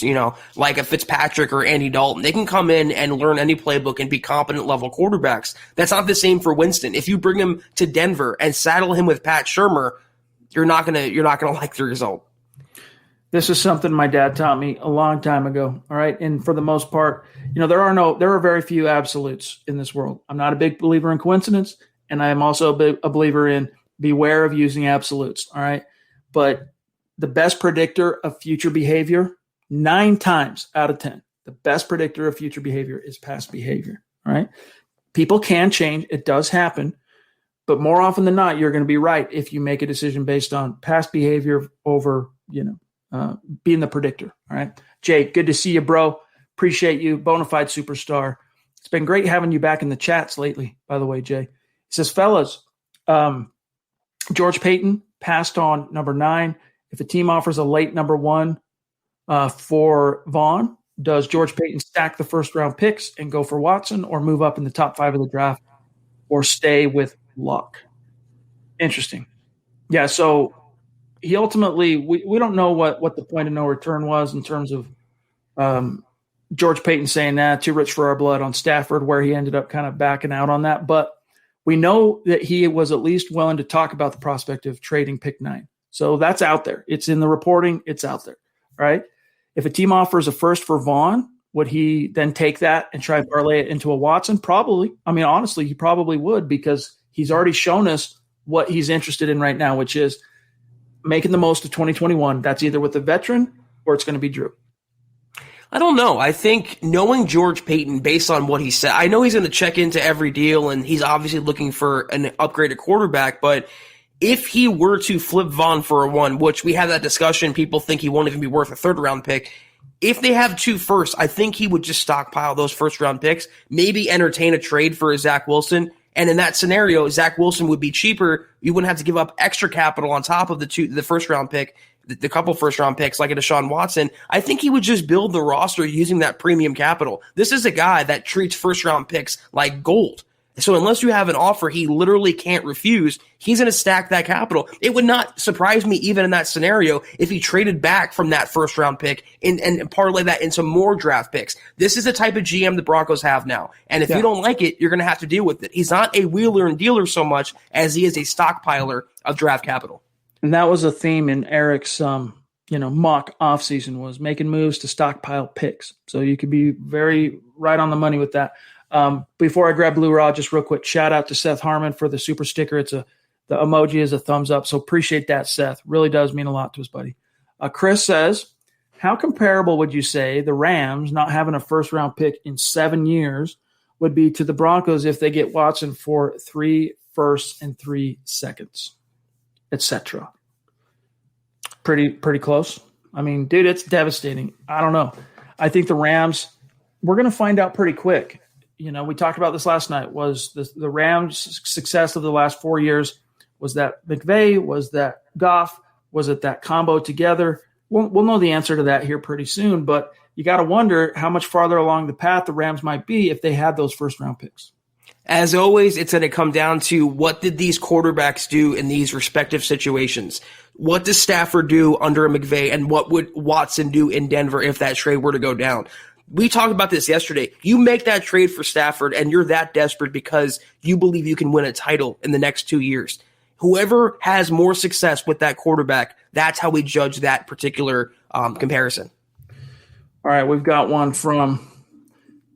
like a Fitzpatrick or Andy Dalton. They can come in and learn any playbook and be competent level quarterbacks. That's not the same for Winston. If you bring him to Denver and saddle him with Pat Shurmur, you're not gonna like the result. This is something my dad taught me a long time ago. All right. And for the most part, there are very few absolutes in this world. I'm not a big believer in coincidence. And I am also a believer in beware of using absolutes. All right. But the best predictor of future behavior, 9 times out of 10, the best predictor of future behavior is past behavior. All right. People can change. It does happen. But more often than not, you're going to be right if you make a decision based on past behavior over, being the predictor. All right. Jay, good to see you, bro. Appreciate you. Bonafide superstar. It's been great having you back in the chats lately, by the way, Jay. He says, fellas, George Payton passed on number 9. If a team offers a late number 1 for Vaughn, does George Payton stack the first-round picks and go for Watson, or move up in the top 5 of the draft, or stay with Luck? Interesting. Yeah, so he ultimately we don't know what the point of no return was in terms of George Payton saying that, too rich for our blood on Stafford, where he ended up kind of backing out on that. But we know that he was at least willing to talk about the prospect of trading pick 9. So that's out there. It's in the reporting. It's out there, right? If a team offers a first for Vaughn, would he then take that and try to parlay it into a Watson? Probably. I mean, honestly, he probably would, because he's already shown us what he's interested in right now, which is making the most of 2021. That's either with a veteran or it's going to be Drew. I don't know. I think knowing George Payton, based on what he said, I know he's going to check into every deal, and he's obviously looking for an upgraded quarterback, but if he were to flip Vaughn for a 1, which we had that discussion, people think he won't even be worth a 3rd-round pick. If they have 2 firsts, I think he would just stockpile those first-round picks, maybe entertain a trade for a Zach Wilson. And in that scenario, Zach Wilson would be cheaper. You wouldn't have to give up extra capital on top of the first-round pick, the couple first-round picks like a Deshaun Watson. I think he would just build the roster using that premium capital. This is a guy that treats first-round picks like gold. So unless you have an offer he literally can't refuse, he's going to stack that capital. It would not surprise me, even in that scenario, if he traded back from that first-round pick and parlay that into more draft picks. This is the type of GM the Broncos have now. And if you don't like it, you're going to have to deal with it. He's not a wheeler and dealer so much as he is a stockpiler of draft capital. And that was a theme in Eric's mock offseason, was making moves to stockpile picks. So you could be very right on the money with that. Before I grab Blue Raw, just real quick, shout out to Seth Harmon for the super sticker. The emoji is a thumbs up. So appreciate that, Seth. Really does mean a lot to us, buddy. Chris says, how comparable would you say the Rams not having a first round pick in 7 years would be to the Broncos if they get Watson for 3 firsts and 3 seconds, etc.? Pretty close. I mean, dude, it's devastating. I don't know. I think the Rams, we're going to find out pretty quick. We talked about this last night. Was the Rams' success of the last 4 years, was that McVay? Was that Goff? Was it that combo together? We'll know the answer to that here pretty soon, but you got to wonder how much farther along the path the Rams might be if they had those first-round picks. As always, it's going to come down to what did these quarterbacks do in these respective situations? What does Stafford do under a McVay, and what would Watson do in Denver if that trade were to go down? We talked about this yesterday. You make that trade for Stafford, and you're that desperate because you believe you can win a title in the next 2 years. Whoever has more success with that quarterback, that's how we judge that particular comparison. All right, we've got one from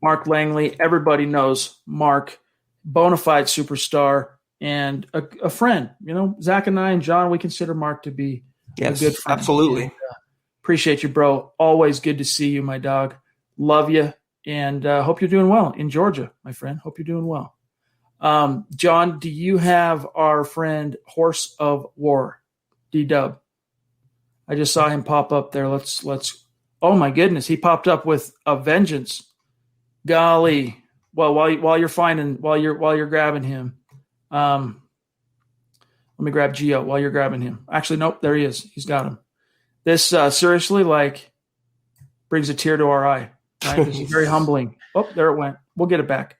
Mark Langley. Everybody knows Mark, bona fide superstar and a friend. You know, Zach and I and John, we consider Mark to be a good friend. Absolutely. And, appreciate you, bro. Always good to see you, my dog. Love you, and hope you're doing well in Georgia, my friend. Hope you're doing well. John, do you have our friend Horse of War, D-Dub? I just saw him pop up there. Let's. Oh my goodness, he popped up with a vengeance. Golly. Well, while you're grabbing him, let me grab Gio while you're grabbing him. Actually, nope, there he is. He's got him. This seriously brings a tear to our eye. Right? This is very humbling. Oh, there it went. We'll get it back.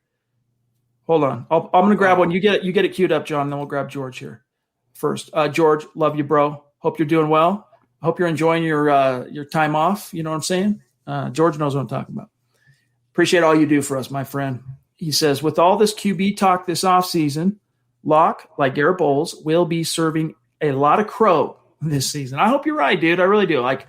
Hold on. I'm going to grab one. You get it queued up, John. Then we'll grab George here first. George, love you, bro. Hope you're doing well. Hope you're enjoying your time off. You know what I'm saying? George knows what I'm talking about. Appreciate all you do for us, my friend. He says, with all this QB talk this offseason, Locke, like Garrett Bowles, will be serving a lot of crow this season. I hope you're right, dude. I really do. Like,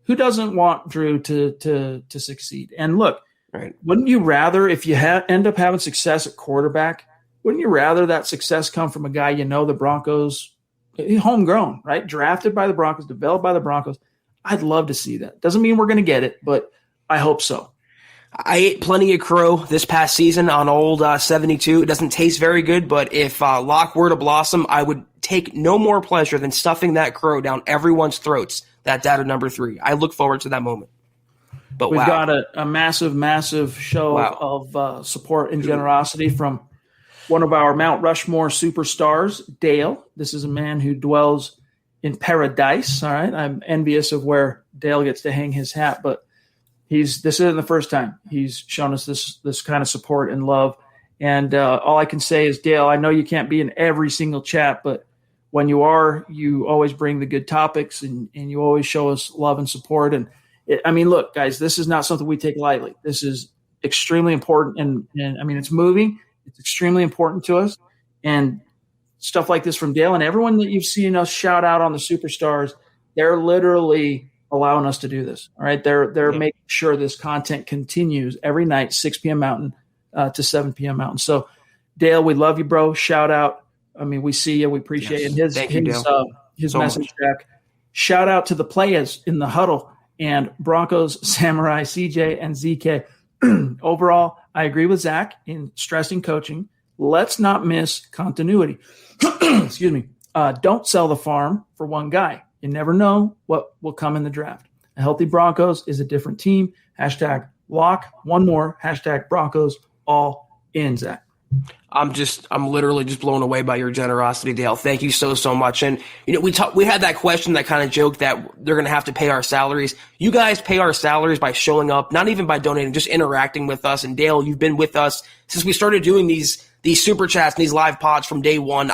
who doesn't want Drew to succeed? And look, right. Wouldn't you rather, if you end up having success at quarterback, wouldn't you rather that success come from a guy the Broncos, homegrown, right? Drafted by the Broncos, developed by the Broncos. I'd love to see that. Doesn't mean we're going to get it, but I hope so. I ate plenty of crow this past season on old 72. It doesn't taste very good, but if Locke were to blossom, I would take no more pleasure than stuffing that crow down everyone's throats. That data number 3. I look forward to that moment. But we've got a massive, massive show of support and generosity from one of our Mount Rushmore superstars, Dale. This is a man who dwells in paradise. All right, I'm envious of where Dale gets to hang his hat, but this isn't the first time he's shown us this kind of support and love. And all I can say is, Dale, I know you can't be in every single chat, but when you are, you always bring the good topics and you always show us love and support. And look, guys, this is not something we take lightly. This is extremely important. And I mean, it's moving. It's extremely important to us. And stuff like this from Dale and everyone that you've seen us shout out on the superstars, they're literally allowing us to do this. All right. They're making sure this content continues every night, 6 p.m. Mountain to 7 p.m. Mountain. So Dale, we love you, bro. Shout out. I mean, we see you. We appreciate it. His message back. Shout out to the players in the huddle and Broncos, Samurai, CJ, and ZK. Overall, I agree with Zach in stressing coaching. Let's not miss continuity. Excuse me. Don't sell the farm for one guy. You never know what will come in the draft. A healthy Broncos is a different team. Hashtag Lock. One more. Hashtag Broncos all in, Zach. I'm literally just blown away by your generosity, Dale. Thank you so much. And we had that question, that kind of joke that they're going to have to pay our salaries. You guys pay our salaries by showing up, not even by donating, just interacting with us. And Dale, you've been with us since we started doing these super chats and these live pods from day one.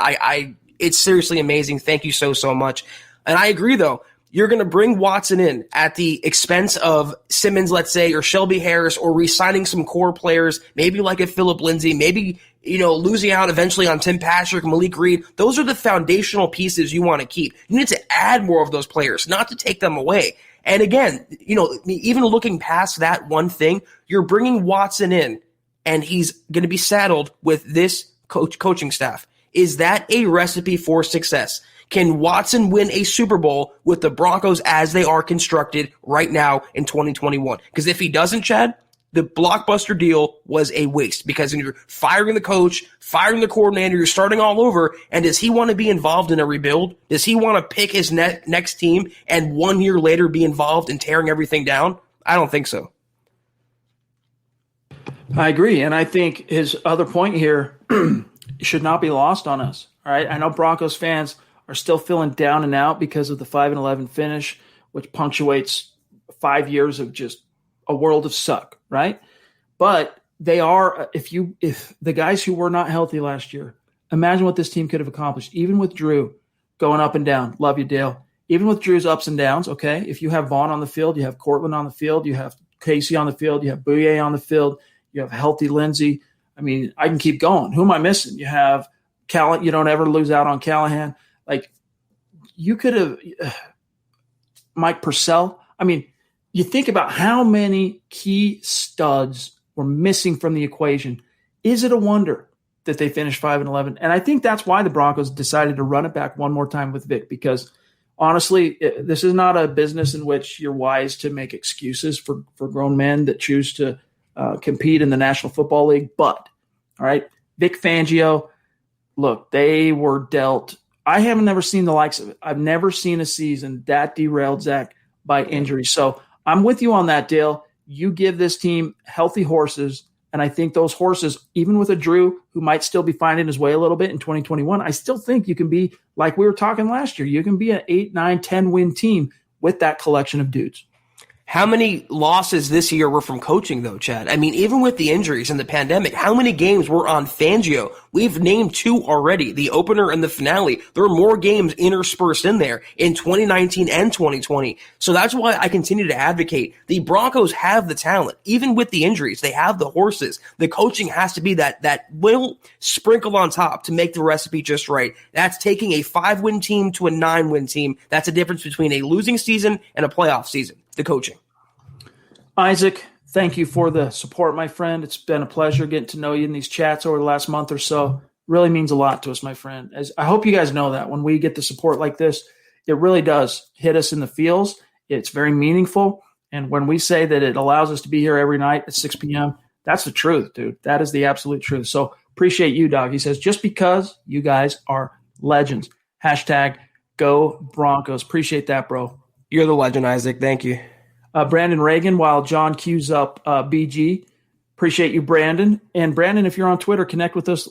It's seriously amazing. Thank you so much. And I agree, though. You're going to bring Watson in at the expense of Simmons, let's say, or Shelby Harris, or re-signing some core players, maybe like a Phillip Lindsay, maybe, losing out eventually on Tim Patrick, Malik Reed. Those are the foundational pieces you want to keep. You need to add more of those players, not to take them away. And again, even looking past that one thing, you're bringing Watson in, and he's going to be saddled with this coaching staff. Is that a recipe for success? Can Watson win a Super Bowl with the Broncos as they are constructed right now in 2021? Because if he doesn't, Chad, the blockbuster deal was a waste, because you're firing the coach, firing the coordinator, you're starting all over. And does he want to be involved in a rebuild? Does he want to pick his next team and 1 year later be involved in tearing everything down? I don't think so. I agree. And I think his other point here should not be lost on us. All right. I know Broncos fans are still feeling down and out because of the 5-11 finish, which punctuates 5 years of just a world of suck, right? But they are, if the guys who were not healthy last year, imagine what this team could have accomplished, even with Drew going up and down. Love you, Dale. Even with Drew's ups and downs, okay? If you have Vaughn on the field, you have Cortland on the field, you have Casey on the field, you have Bouye on the field, you have healthy Lindsey. I mean, I can keep going. Who am I missing? You have Callahan. You don't ever lose out on Callahan. Like, you could have Mike Purcell. I mean, you think about how many key studs were missing from the equation. Is it a wonder that they finished 5-11? And I think that's why the Broncos decided to run it back one more time with Vic, because honestly, this is not a business in which you're wise to make excuses for grown men that choose to compete in the National Football League. But, all right, Vic Fangio, look, they were dealt. I haven't never seen the likes of it. I've never seen a season that derailed, Zach, by injury. So I'm with you on that, Dale. You give this team healthy horses, and I think those horses, even with a Drew who might still be finding his way a little bit in 2021, I still think you can be, like we were talking last year, you can be an 8, 9, 10-win team with that collection of dudes. How many losses this year were from coaching, though, Chad? I mean, even with the injuries and the pandemic, how many games were on Fangio? We've named 2 already, the opener and the finale. There are more games interspersed in there in 2019 and 2020. So that's why I continue to advocate. The Broncos have the talent. Even with the injuries, they have the horses. The coaching has to be that little sprinkle on top to make the recipe just right. That's taking a 5-win team to a 9-win team. That's the difference between a losing season and a playoff season. The coaching. Isaac, thank you for the support, my friend. It's been a pleasure getting to know you in these chats over the last month or so. Really means a lot to us, my friend. As I hope you guys know that when we get the support like this, it really does hit us in the feels. It's very meaningful. And when we say that it allows us to be here every night at 6 p.m., that's the truth, dude. That is the absolute truth. So appreciate you, dog. He says, just because you guys are legends. Hashtag go Broncos. Appreciate that, bro. You're the legend, Isaac. Thank you. Brandon Reagan, while John queues up BG. Appreciate you, Brandon. And Brandon, if you're on Twitter, connect with us.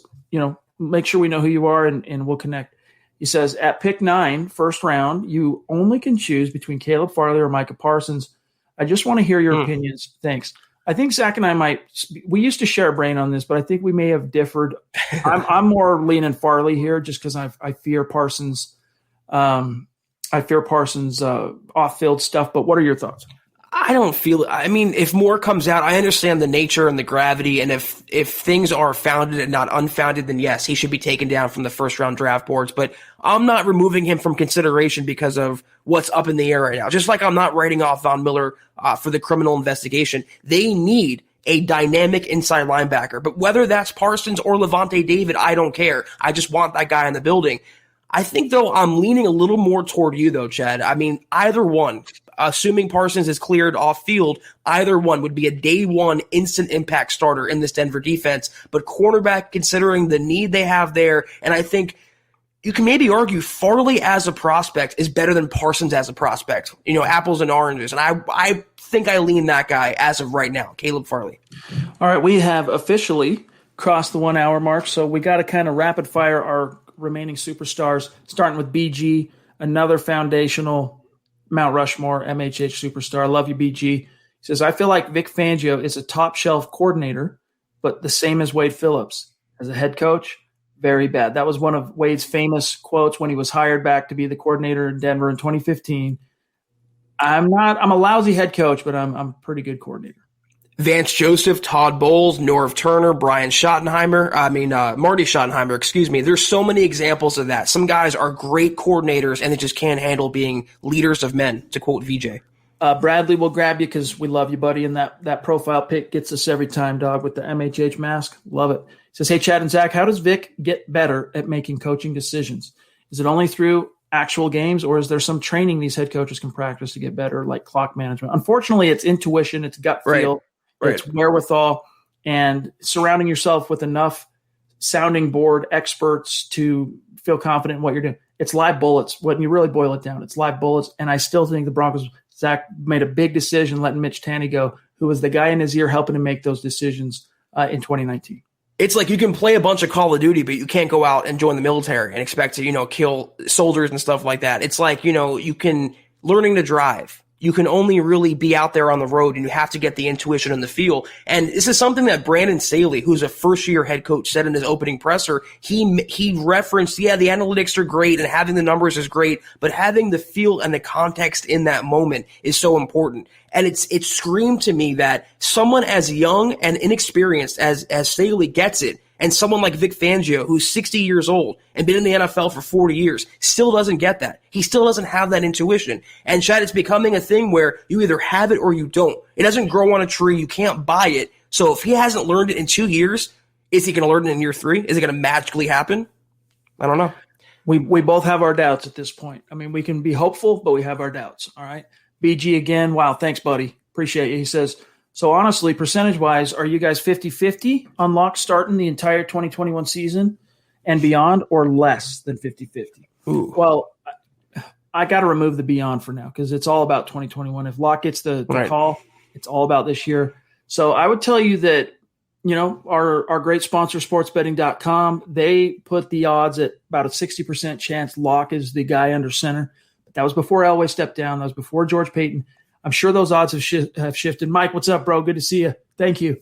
Make sure we know who you are and we'll connect. He says, at pick 9, first round, you only can choose between Caleb Farley or Micah Parsons. I just want to hear your opinions. Thanks. I think Zach and I we used to share a brain on this, but I think we may have differed. I'm more leaning Farley here just because I fear Parsons. Off-field stuff, but what are your thoughts? I don't feel it. I mean, if more comes out, I understand the nature and the gravity, and if things are founded and not unfounded, then yes, he should be taken down from the first-round draft boards, but I'm not removing him from consideration because of what's up in the air right now. Just like I'm not writing off Von Miller for the criminal investigation. They need a dynamic inside linebacker, but whether that's Parsons or Levante David, I don't care. I just want that guy in the building. I think, though, I'm leaning a little more toward you, though, Chad. I mean, either one, assuming Parsons is cleared off field, either one would be a day one instant impact starter in this Denver defense. But cornerback, considering the need they have there, and I think you can maybe argue Farley as a prospect is better than Parsons as a prospect. Apples and oranges. And I think I lean that guy as of right now, Caleb Farley. All right, we have officially crossed the 1 hour mark, so we got to kind of rapid fire our remaining superstars, starting with BG, another foundational Mount Rushmore MHH superstar. I love you, BG. He says, I feel like Vic Fangio is a top shelf coordinator, but the same as Wade Phillips. As a head coach, very bad. That was one of Wade's famous quotes when he was hired back to be the coordinator in Denver in 2015. I'm a lousy head coach, but I'm a pretty good coordinator. Vance Joseph, Todd Bowles, Norv Turner, Marty Schottenheimer, excuse me. There's so many examples of that. Some guys are great coordinators and they just can't handle being leaders of men, to quote VJ. Bradley will grab you because we love you, buddy, and that profile pic gets us every time, dog, with the MHH mask. Love it. He says, hey, Chad and Zach, how does Vic get better at making coaching decisions? Is it only through actual games, or is there some training these head coaches can practice to get better, like clock management? Unfortunately, it's intuition, it's gut feel. Right. It's wherewithal and surrounding yourself with enough sounding board experts to feel confident in what you're doing. It's live bullets. When you really boil it down, it's live bullets. And I still think the Broncos, Zach, made a big decision letting Mitch Tanny go, who was the guy in his ear helping him make those decisions in 2019. It's like you can play a bunch of Call of Duty, but you can't go out and join the military and expect to, kill soldiers and stuff like that. It's like, you can learning to drive. You can only really be out there on the road, and you have to get the intuition and the feel. And this is something that Brandon Staley, who's a first-year head coach, said in his opening presser. He referenced, the analytics are great and having the numbers is great, but having the feel and the context in that moment is so important. And it screamed to me that someone as young and inexperienced as Staley gets it, and someone like Vic Fangio, who's 60 years old and been in the NFL for 40 years, still doesn't get that. He still doesn't have that intuition. And Chad, it's becoming a thing where you either have it or you don't. It doesn't grow on a tree. You can't buy it. So if he hasn't learned it in 2 years, is he going to learn it in year 3? Is it going to magically happen? I don't know. We both have our doubts at this point. I mean, we can be hopeful, but we have our doubts. All right. BG again. Wow. Thanks, buddy. Appreciate you. He says, so honestly, percentage-wise, are you guys 50-50 on Locke starting the entire 2021 season and beyond, or less than 50-50? Well, I got to remove the beyond for now because it's all about 2021. If Locke gets the call, it's all about this year. So I would tell you that, our great sponsor, sportsbetting.com, they put the odds at about a 60% chance Locke is the guy under center. But that was before Elway stepped down. That was before George Payton. I'm sure those odds have shifted. Mike, what's up, bro? Good to see you. Thank you.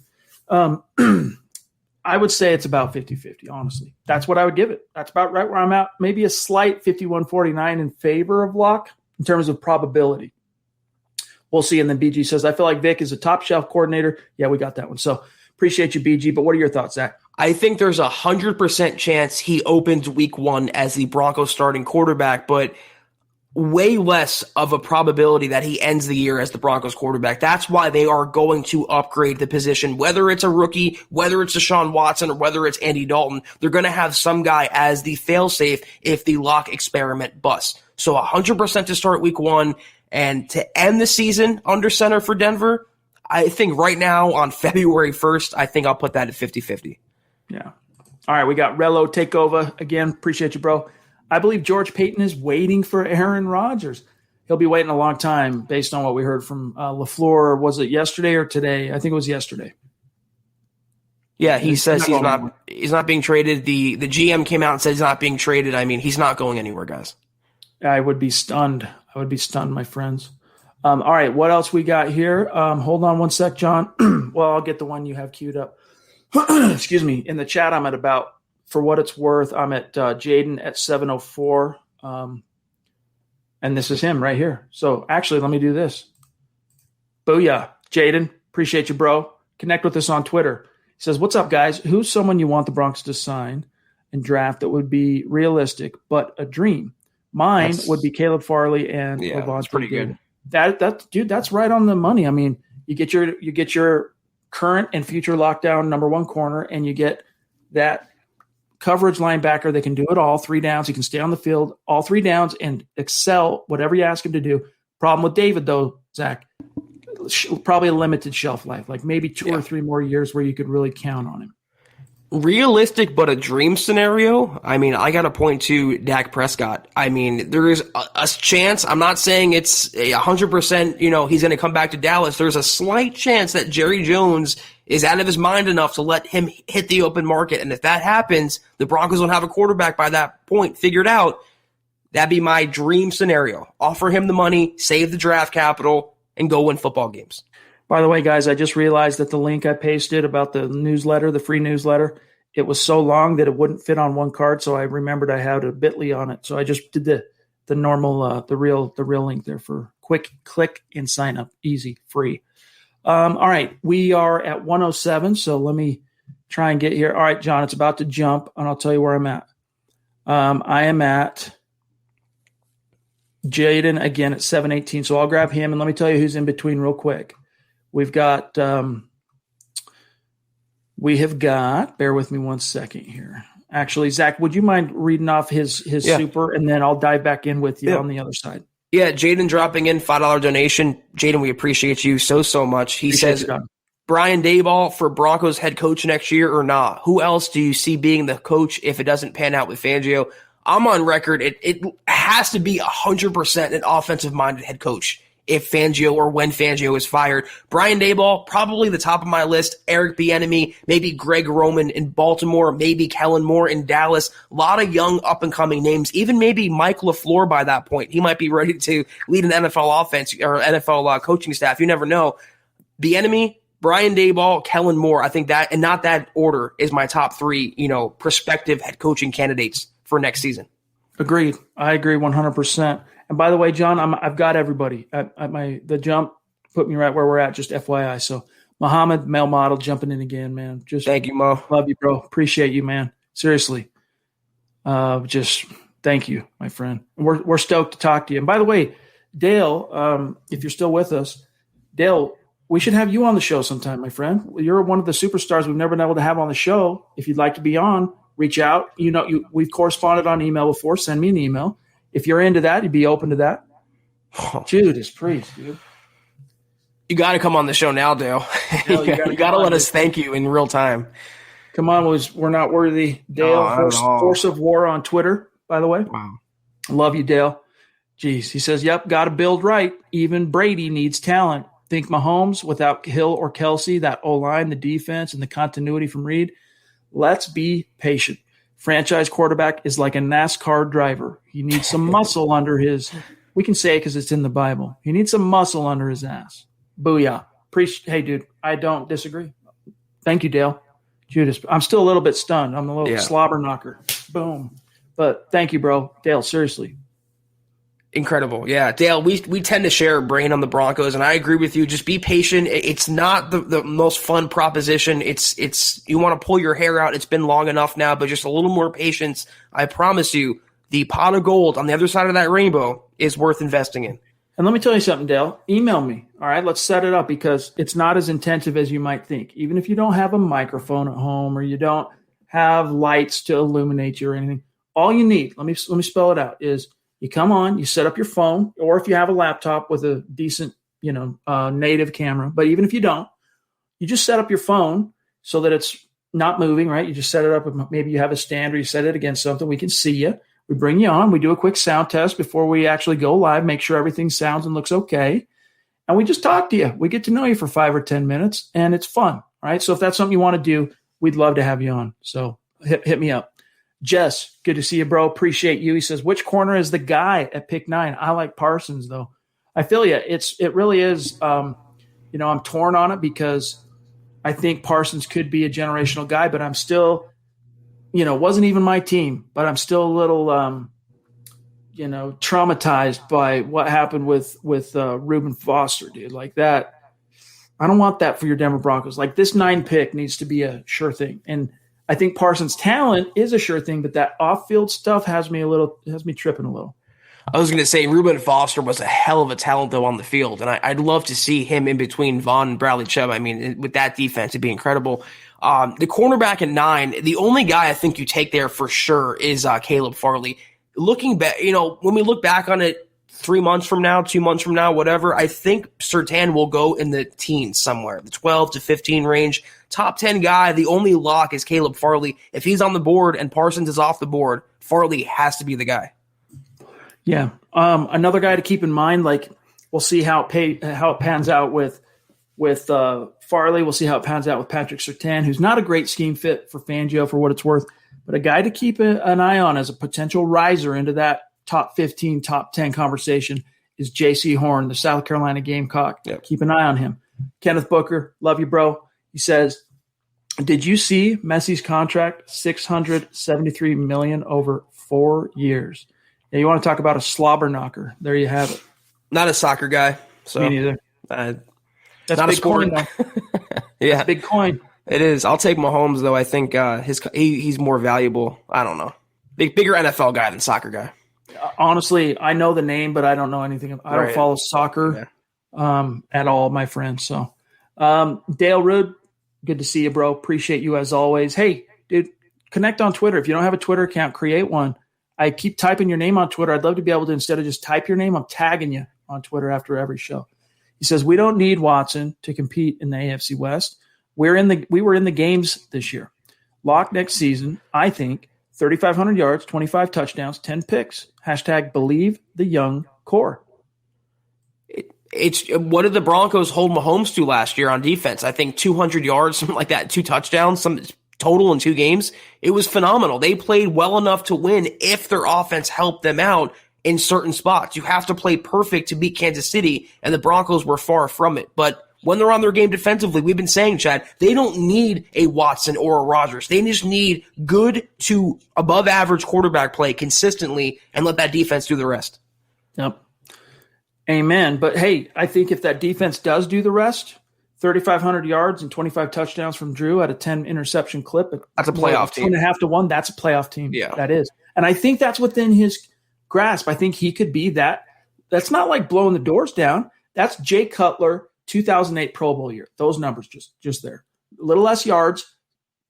I would say it's about 50-50, honestly. That's what I would give it. That's about right where I'm at. Maybe a slight 51-49 in favor of Locke in terms of probability. We'll see. And then BG says, I feel like Vic is a top shelf coordinator. Yeah, we got that one. So appreciate you, BG. But what are your thoughts, Zach? I think there's 100% chance he opens week 1 as the Broncos starting quarterback, but way less of a probability that he ends the year as the Broncos quarterback. That's why they are going to upgrade the position, whether it's a rookie, whether it's Deshaun Watson, or whether it's Andy Dalton. They're going to have some guy as the fail-safe if the Locke experiment busts. So 100% to start week 1, and to end the season under center for Denver, I think right now on February 1st, I think I'll put that at 50-50. Yeah. All right, we got Relo Takeover. Again, appreciate you, bro. I believe George Payton is waiting for Aaron Rodgers. He'll be waiting a long time based on what we heard from LaFleur. Was it yesterday or today? I think it was yesterday. Yeah, he says he's not being traded. The GM came out and said he's not being traded. I mean, he's not going anywhere, guys. I would be stunned. My friends. All right, what else we got here? Hold on one sec, John. Well, I'll get the one you have queued up. Excuse me. In the chat, I'm at about, for what it's worth, I'm at Jaden at 704. And this is him right here. So actually, let me do this. Booyah. Jaden, appreciate you, bro. Connect with us on Twitter. He says, what's up, guys? Who's someone you want the Broncos to sign and draft that would be realistic but a dream? Mine would be Caleb Farley and that's pretty good. Dude, that's right on the money. I mean, you get your current and future lockdown number 1 corner, and you get that coverage linebacker that can do it all 3 downs. He can stay on the field all 3 downs and excel whatever you ask him to do. Problem with David, though, Zach, probably a limited shelf life, like maybe 2 or 3 more years where you could really count on him. Realistic, but a dream scenario. I mean, I got to point to Dak Prescott. I mean, there is a chance. I'm not saying it's 100%, he's going to come back to Dallas. There's a slight chance that Jerry Jones is out of his mind enough to let him hit the open market. And if that happens, the Broncos don't have a quarterback by that point figured out. That'd be my dream scenario. Offer him the money, save the draft capital, and go win football games. By the way, guys, I just realized that the link I pasted about the newsletter, the free newsletter, it was so long that it wouldn't fit on one card. So I remembered I had a bit.ly on it. So I just did the normal, the real link there for quick click and sign up. Easy, free. All right. We are at 107. So let me try and get here. All right, John, it's about to jump, and I'll tell you where I'm at. I am at Jaden again at 718. So I'll grab him, and let me tell you who's in between real quick. We have got, bear with me one second here. Actually, Zach, would you mind reading off his super, and then I'll dive back in with you on the other side. Yeah, Jaden dropping in $5 donation. Jaden, we appreciate you so much. He says, Brian Daboll for Broncos head coach next year or not? Who else do you see being the coach if it doesn't pan out with Fangio? I'm on record. It has to be 100% an offensive-minded head coach if Fangio or when Fangio is fired. Brian Daboll, probably the top of my list. Eric Bieniemy, maybe Greg Roman in Baltimore, maybe Kellen Moore in Dallas. A lot of young up-and-coming names. Even maybe Mike LaFleur by that point. He might be ready to lead an NFL offense or NFL coaching staff. You never know. Bieniemy, Brian Daboll, Kellen Moore. I think that, and not that order, is my top 3, prospective head coaching candidates for next season. Agreed. I agree 100%. And by the way, John, I've got everybody. The jump put me right where we're at, just FYI. So Muhammad, male model, jumping in again, man. Just thank you, Mo. Love you, bro. Appreciate you, man. Seriously. Just thank you, my friend. We're stoked to talk to you. And by the way, Dale, if you're still with us, Dale, we should have you on the show sometime, my friend. You're one of the superstars we've never been able to have on the show. If you'd like to be on, reach out. We've corresponded on email before. Send me an email. If you're into that, you'd be open to that. Judas Priest, dude. You got to come on the show now, Dale. You got to let us thank you in real time. Come on, we're not worthy. Dale, Force of War on Twitter, by the way. Wow. Love you, Dale. Jeez, he says, yep, got to build right. Even Brady needs talent. Think Mahomes without Hill or Kelsey, that O-line, the defense, and the continuity from Reed. Let's be patient. Franchise quarterback is like a NASCAR driver. He needs some muscle under his – we can say it because it's in the Bible. He needs some muscle under his ass. Booyah. Hey, dude, I don't disagree. Thank you, Dale. Judas, I'm still a little bit stunned. I'm a little slobber knocker. Boom. But thank you, bro. Dale, seriously. Incredible. Yeah. Dale, we tend to share a brain on the Broncos, and I agree with you. Just be patient. It's not the most fun proposition. It's you want to pull your hair out. It's been long enough now, but just a little more patience. I promise you, the pot of gold on the other side of that rainbow is worth investing in. And let me tell you something, Dale. Email me. All right, let's set it up because it's not as intensive as you might think. Even if you don't have a microphone at home or you don't have lights to illuminate you or anything, all you need, let me spell it out, is you come on, you set up your phone, or if you have a laptop with a decent, native camera, but even if you don't, you just set up your phone so that it's not moving, right? You just set it up. Maybe you have a stand or you set it against something. We can see you. We bring you on. We do a quick sound test before we actually go live, make sure everything sounds and looks okay. And we just talk to you. We get to know you for 5 or 10 minutes, and it's fun, right? So if that's something you want to do, we'd love to have you on. So hit me up. Jess, good to see you, bro. Appreciate you. He says, which corner is the guy at pick 9? I like Parsons, though. I feel you. It really is, I'm torn on it because I think Parsons could be a generational guy, but I'm still – wasn't even my team, but I'm still a little, traumatized by what happened with Reuben Foster, dude. Like that, I don't want that for your Denver Broncos. Like this 9 pick needs to be a sure thing, and I think Parsons' talent is a sure thing, but that off-field stuff has me tripping a little. I was going to say Reuben Foster was a hell of a talent, though, on the field, and I'd love to see him in between Vaughn and Bradley Chubb. I mean, with that defense, it'd be incredible. The cornerback at 9, the only guy I think you take there for sure is Caleb Farley. Looking back, when we look back on it 3 months from now, 2 months from now, whatever, I think Surtain will go in the teens somewhere, the 12 to 15 range. Top 10 guy, the only lock is Caleb Farley. If he's on the board and Parsons is off the board, Farley has to be the guy. Yeah. Another guy to keep in mind, like we'll see how it pans out with Farley. We'll see how it pans out with Patrick Surtain, who's not a great scheme fit for Fangio for what it's worth, but a guy to keep an eye on as a potential riser into that top 15, top 10 conversation is J.C. Horn, the South Carolina Gamecock. Yep. Keep an eye on him. Kenneth Booker, love you, bro. He says, did you see Messi's contract? $673 million over 4 years. Yeah, you want to talk about a slobber knocker. There you have it. Not a soccer guy. So me neither. That's not big a sport. Coin, though. Yeah, That's big coin. It is. I'll take Mahomes, though. I think he's more valuable. I don't know. Bigger NFL guy than soccer guy. Honestly, I know the name, but I don't know anything. I don't follow soccer at all, my friend. So, Dale Rude, good to see you, bro. Appreciate you as always. Hey, dude, connect on Twitter. If you don't have a Twitter account, create one. I keep typing your name on Twitter. I'd love to be able to, instead of just type your name, I'm tagging you on Twitter after every show. He says, we don't need Watson to compete in the AFC West. We were in the games this year. Lock next season, I think, 3,500 yards, 25 touchdowns, 10 picks. # believe the young core. It's what did the Broncos hold Mahomes to last year on defense? I think 200 yards, something like that, 2 touchdowns, some total in 2 games. It was phenomenal. They played well enough to win if their offense helped them out in certain spots. You have to play perfect to beat Kansas City, and the Broncos were far from it. But when they're on their game defensively, we've been saying, Chad, they don't need a Watson or a Rodgers. They just need good to above average quarterback play consistently and let that defense do the rest. Yep. Amen. But hey, I think if that defense does do the rest, 3,500 yards and 25 touchdowns from Drew at a 10 interception clip. That's a playoff team. 2.5 to 1. That's a playoff team. Yeah. That is. And I think that's within his grasp. I think he could be that. That's not like blowing the doors down. That's Jay Cutler 2008 Pro Bowl year. Those numbers just there. A little less yards,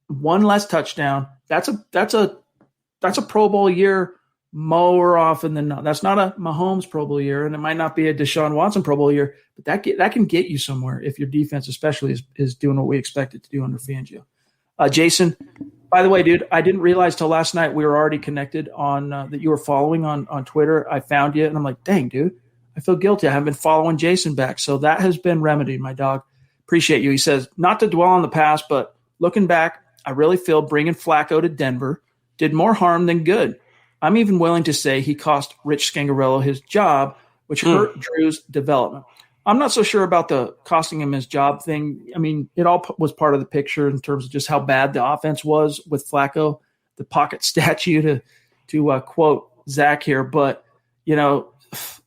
one less touchdown. That's a Pro Bowl year more often than not. That's not a Mahomes Pro Bowl year, and it might not be a Deshaun Watson Pro Bowl year, but that can get you somewhere if your defense especially is doing what we expect it to do under Fangio. Jason, by the way, dude, I didn't realize till last night we were already connected on that you were following on Twitter. I found you, and I'm like, dang, dude, I feel guilty. I haven't been following Jason back. So that has been remedied, my dog. Appreciate you. He says, not to dwell on the past, but looking back, I really feel bringing Flacco to Denver did more harm than good. I'm even willing to say he cost Rich Scangarello his job, which hurt Drew's development. I'm not so sure about the costing him his job thing. I mean, it all was part of the picture in terms of just how bad the offense was with Flacco, the pocket statue to quote Zach here. But,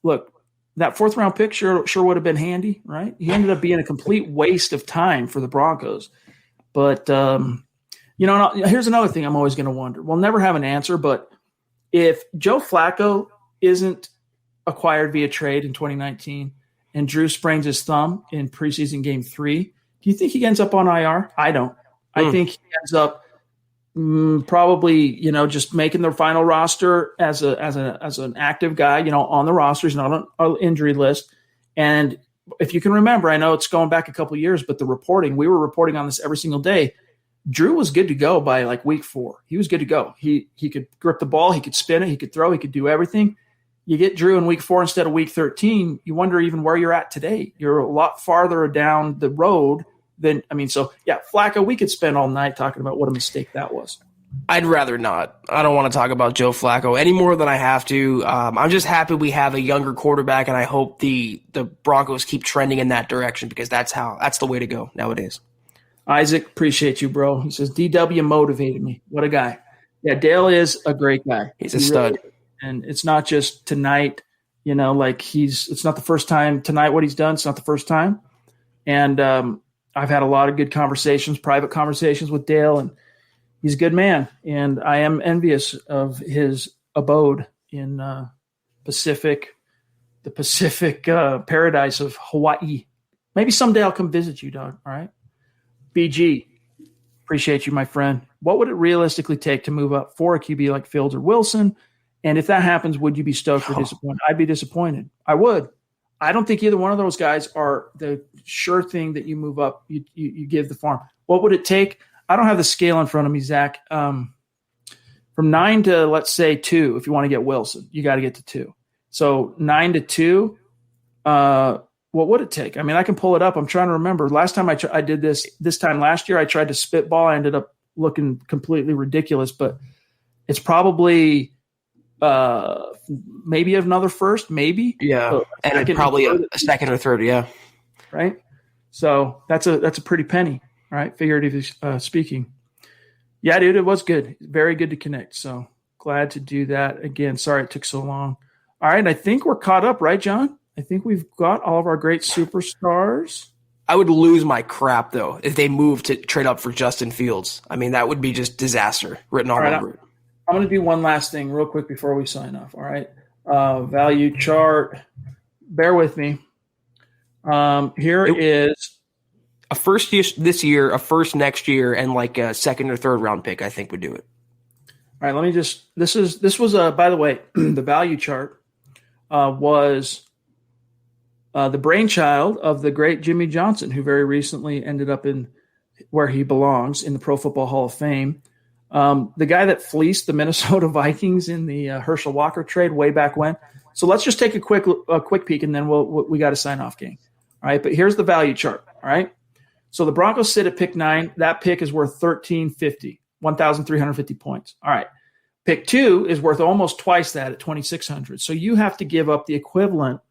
look, that fourth round pick sure would have been handy, right? He ended up being a complete waste of time for the Broncos. But, here's another thing I'm always going to wonder. We'll never have an answer, but if Joe Flacco isn't acquired via trade in 2019 and Drew sprains his thumb in preseason game 3, do you think he ends up on IR? I don't. I think he ends up probably, just making the final roster as an active guy, on the roster. He's not on an injury list. And if you can remember, I know it's going back a couple of years, but we were reporting on this every single day. Drew was good to go by like week 4. He was good to go. He could grip the ball. He could spin it. He could throw. He could do everything. You get Drew in week 4 instead of week 13. You wonder even where you're at today. You're a lot farther down the road than – Flacco, we could spend all night talking about what a mistake that was. I'd rather not. I don't want to talk about Joe Flacco any more than I have to. I'm just happy we have a younger quarterback, and I hope the Broncos keep trending in that direction because that's the way to go nowadays. Isaac, appreciate you, bro. He says, DW motivated me. What a guy. Yeah, Dale is a great guy. He's a stud. Really, and it's not just tonight, it's not the first time tonight what he's done. It's not the first time. And I've had a lot of good conversations, private conversations with Dale, and he's a good man. And I am envious of his abode in the Pacific paradise of Hawaii. Maybe someday I'll come visit you, dog. All right. BG, appreciate you, my friend. What would it realistically take to move up for a QB like Fields or Wilson? And if that happens, would you be stoked or disappointed? I'd be disappointed. I would. I don't think either one of those guys are the sure thing that you move up, you give the farm. What would it take? I don't have the scale in front of me, Zach. From 9 to, let's say, 2, if you want to get Wilson, you got to get to 2. So 9 to 2, what would it take? I mean, I can pull it up. I'm trying to remember. Last time I did this time last year, I tried to spitball. I ended up looking completely ridiculous, but it's probably maybe another first, maybe. Yeah, and probably a second or third, yeah. Right? So that's a pretty penny, right? Figuratively speaking. Yeah, dude, it was good. Very good to connect. So glad to do that again. Sorry it took so long. All right, I think we're caught up, right, John? I think we've got all of our great superstars. I would lose my crap, though, if they moved to trade up for Justin Fields. I mean, that would be just disaster written all over it. I'm going to do one last thing real quick before we sign off, all right? Value chart. Bear with me. Here is a first this year, a first next year, and like a second or third round pick, I think would do it. All right, let me just – this was, by the way, the value chart was – the brainchild of the great Jimmy Johnson, who very recently ended up in where he belongs in the Pro Football Hall of Fame. The guy that fleeced the Minnesota Vikings in the Herschel Walker trade way back when. So let's just take a quick peek, and then we got to sign off, gang. All right, but here's the value chart. All right, so the Broncos sit at pick 9. That pick is worth 1,350 points. All right, pick 2 is worth almost twice that at 2,600. So you have to give up the equivalent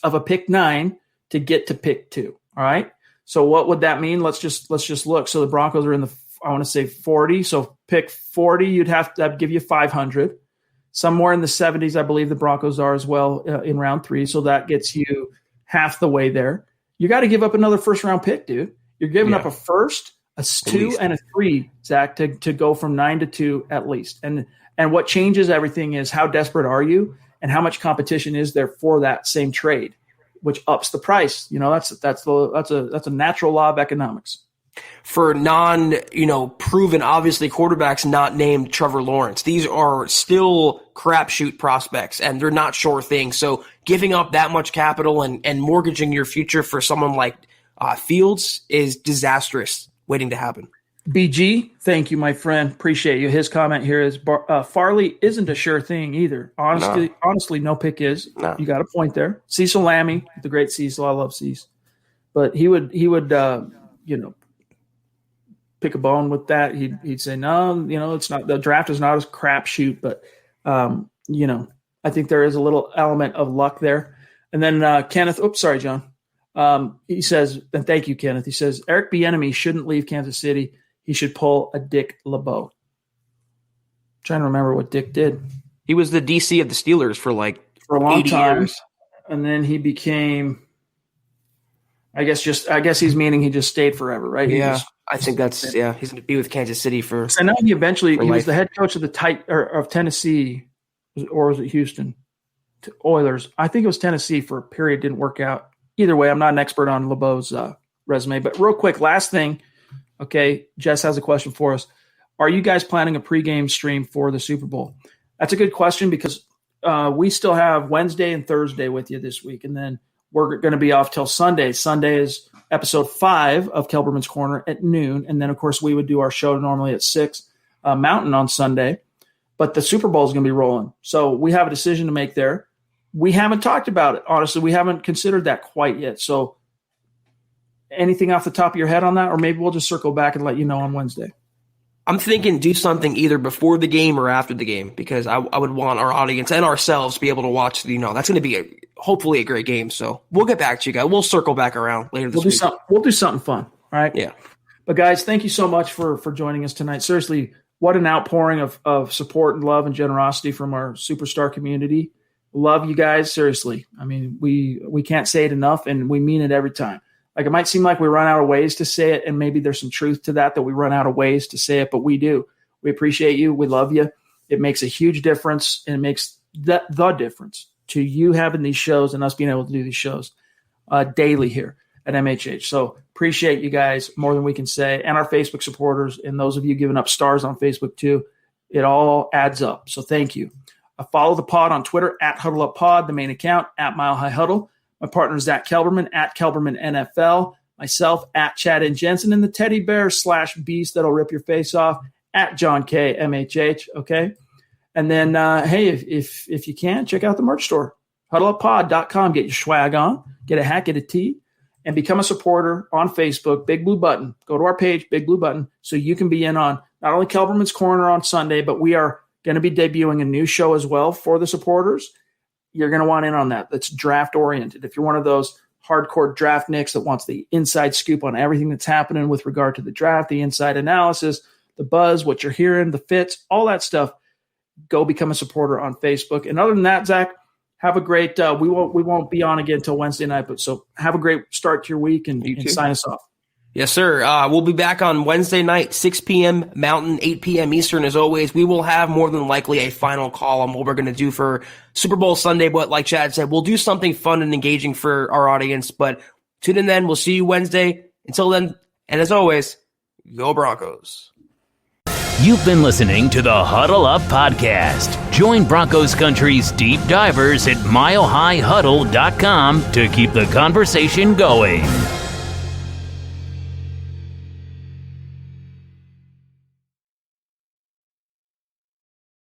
of a pick 9 to get to pick 2. All right. So what would that mean? Let's just look. So the Broncos are in the, I want to say 40. So pick 40, you'd have to give you 500. Somewhere in the 70s, I believe the Broncos are as well in round 3. So that gets you half the way there. You got to give up another first round pick, dude. You're giving up a first, a 2, and a 3, Zach, to go from 9 to 2 at least. And what changes everything is how desperate are you? And how much competition is there for that same trade? which ups the price. That's a natural law of economics. For proven, obviously, quarterbacks not named Trevor Lawrence, these are still crapshoot prospects, and they're not sure things. So giving up that much capital and mortgaging your future for someone like Fields is disastrous waiting to happen. BG, thank you, my friend. Appreciate you. His comment here is Farley isn't a sure thing either. Honestly, no pick is. No. You got a point there. Cecil Lammey, the great Cecil. I love Cecil. But he would pick a bone with that. He'd say, no, it's not, the draft is not a crapshoot, but I think there is a little element of luck there. And then Kenneth, sorry, John. He says, and thank you, Kenneth. He says, Eric Bieniemy shouldn't leave Kansas City. He should pull a Dick LeBeau. Trying to remember what Dick did. He was the DC of the Steelers for a long 80 time. years. And then he became, I guess he's meaning he just stayed forever, right? Yeah. I think he's going to be with Kansas City for. I know he was the head coach of of Tennessee, or was it Houston Oilers? I think it was Tennessee for a period. Didn't work out. Either way, I'm not an expert on LeBeau's resume. But real quick, last thing. Okay, Jess has a question for us. Are you guys planning a pregame stream for the Super Bowl? That's a good question because we still have Wednesday and Thursday with you this week, and then we're going to be off till Sunday. Sunday is episode 5 of Kelberman's Corner at noon. And then, of course, we would do our show normally at 6 Mountain on Sunday. But the Super Bowl is going to be rolling. So we have a decision to make there. We haven't talked about it. Honestly, we haven't considered that quite yet. So anything off the top of your head on that? Or maybe we'll just circle back and let you know on Wednesday. I'm thinking do something either before the game or after the game because I would want our audience and ourselves to be able to watch. That's going to be hopefully a great game. So we'll get back to you guys. We'll circle back around later this week. We'll do something fun. All right. Yeah. But guys, thank you so much for joining us tonight. Seriously, what an outpouring of support and love and generosity from our superstar community. Love you guys. Seriously. I mean, we can't say it enough, and we mean it every time. Like, it might seem like we run out of ways to say it, and maybe there's some truth to that we run out of ways to say it, but we do. We appreciate you. We love you. It makes a huge difference, and it makes the difference to you having these shows and us being able to do these shows daily here at MHH. So appreciate you guys more than we can say, and our Facebook supporters, and those of you giving up stars on Facebook too. It all adds up. So thank you. Follow the pod on Twitter at HuddleUpPod, the main account at Mile High Huddle. My partner is Zach Kelberman at Kelberman NFL. Myself at Chad and Jensen, and the teddy bear / beast that'll rip your face off at John K MHH. Okay. And then, hey, if you can, check out the merch store, huddleuppod.com. Get your swag on, get a hat, get a tee, and become a supporter on Facebook. Big blue button. Go to our page, big blue button, so you can be in on not only Kelberman's Corner on Sunday, but we are going to be debuting a new show as well for the supporters. You're going to want in on that. That's draft oriented. If you're one of those hardcore draft nicks that wants the inside scoop on everything that's happening with regard to the draft, the inside analysis, the buzz, what you're hearing, the fits, all that stuff, go become a supporter on Facebook. And other than that, Zach, have a great, we won't be on again until Wednesday night, but so have a great start to your week and sign us off. Yes, sir. We'll be back on Wednesday night, 6 p.m. Mountain, 8 p.m. Eastern. As always, we will have more than likely a final call on what we're going to do for Super Bowl Sunday. But like Chad said, we'll do something fun and engaging for our audience. But tune in then. We'll see you Wednesday. Until then, and as always, go Broncos. You've been listening to the Huddle Up Podcast. Join Broncos Country's deep divers at milehighhuddle.com to keep the conversation going.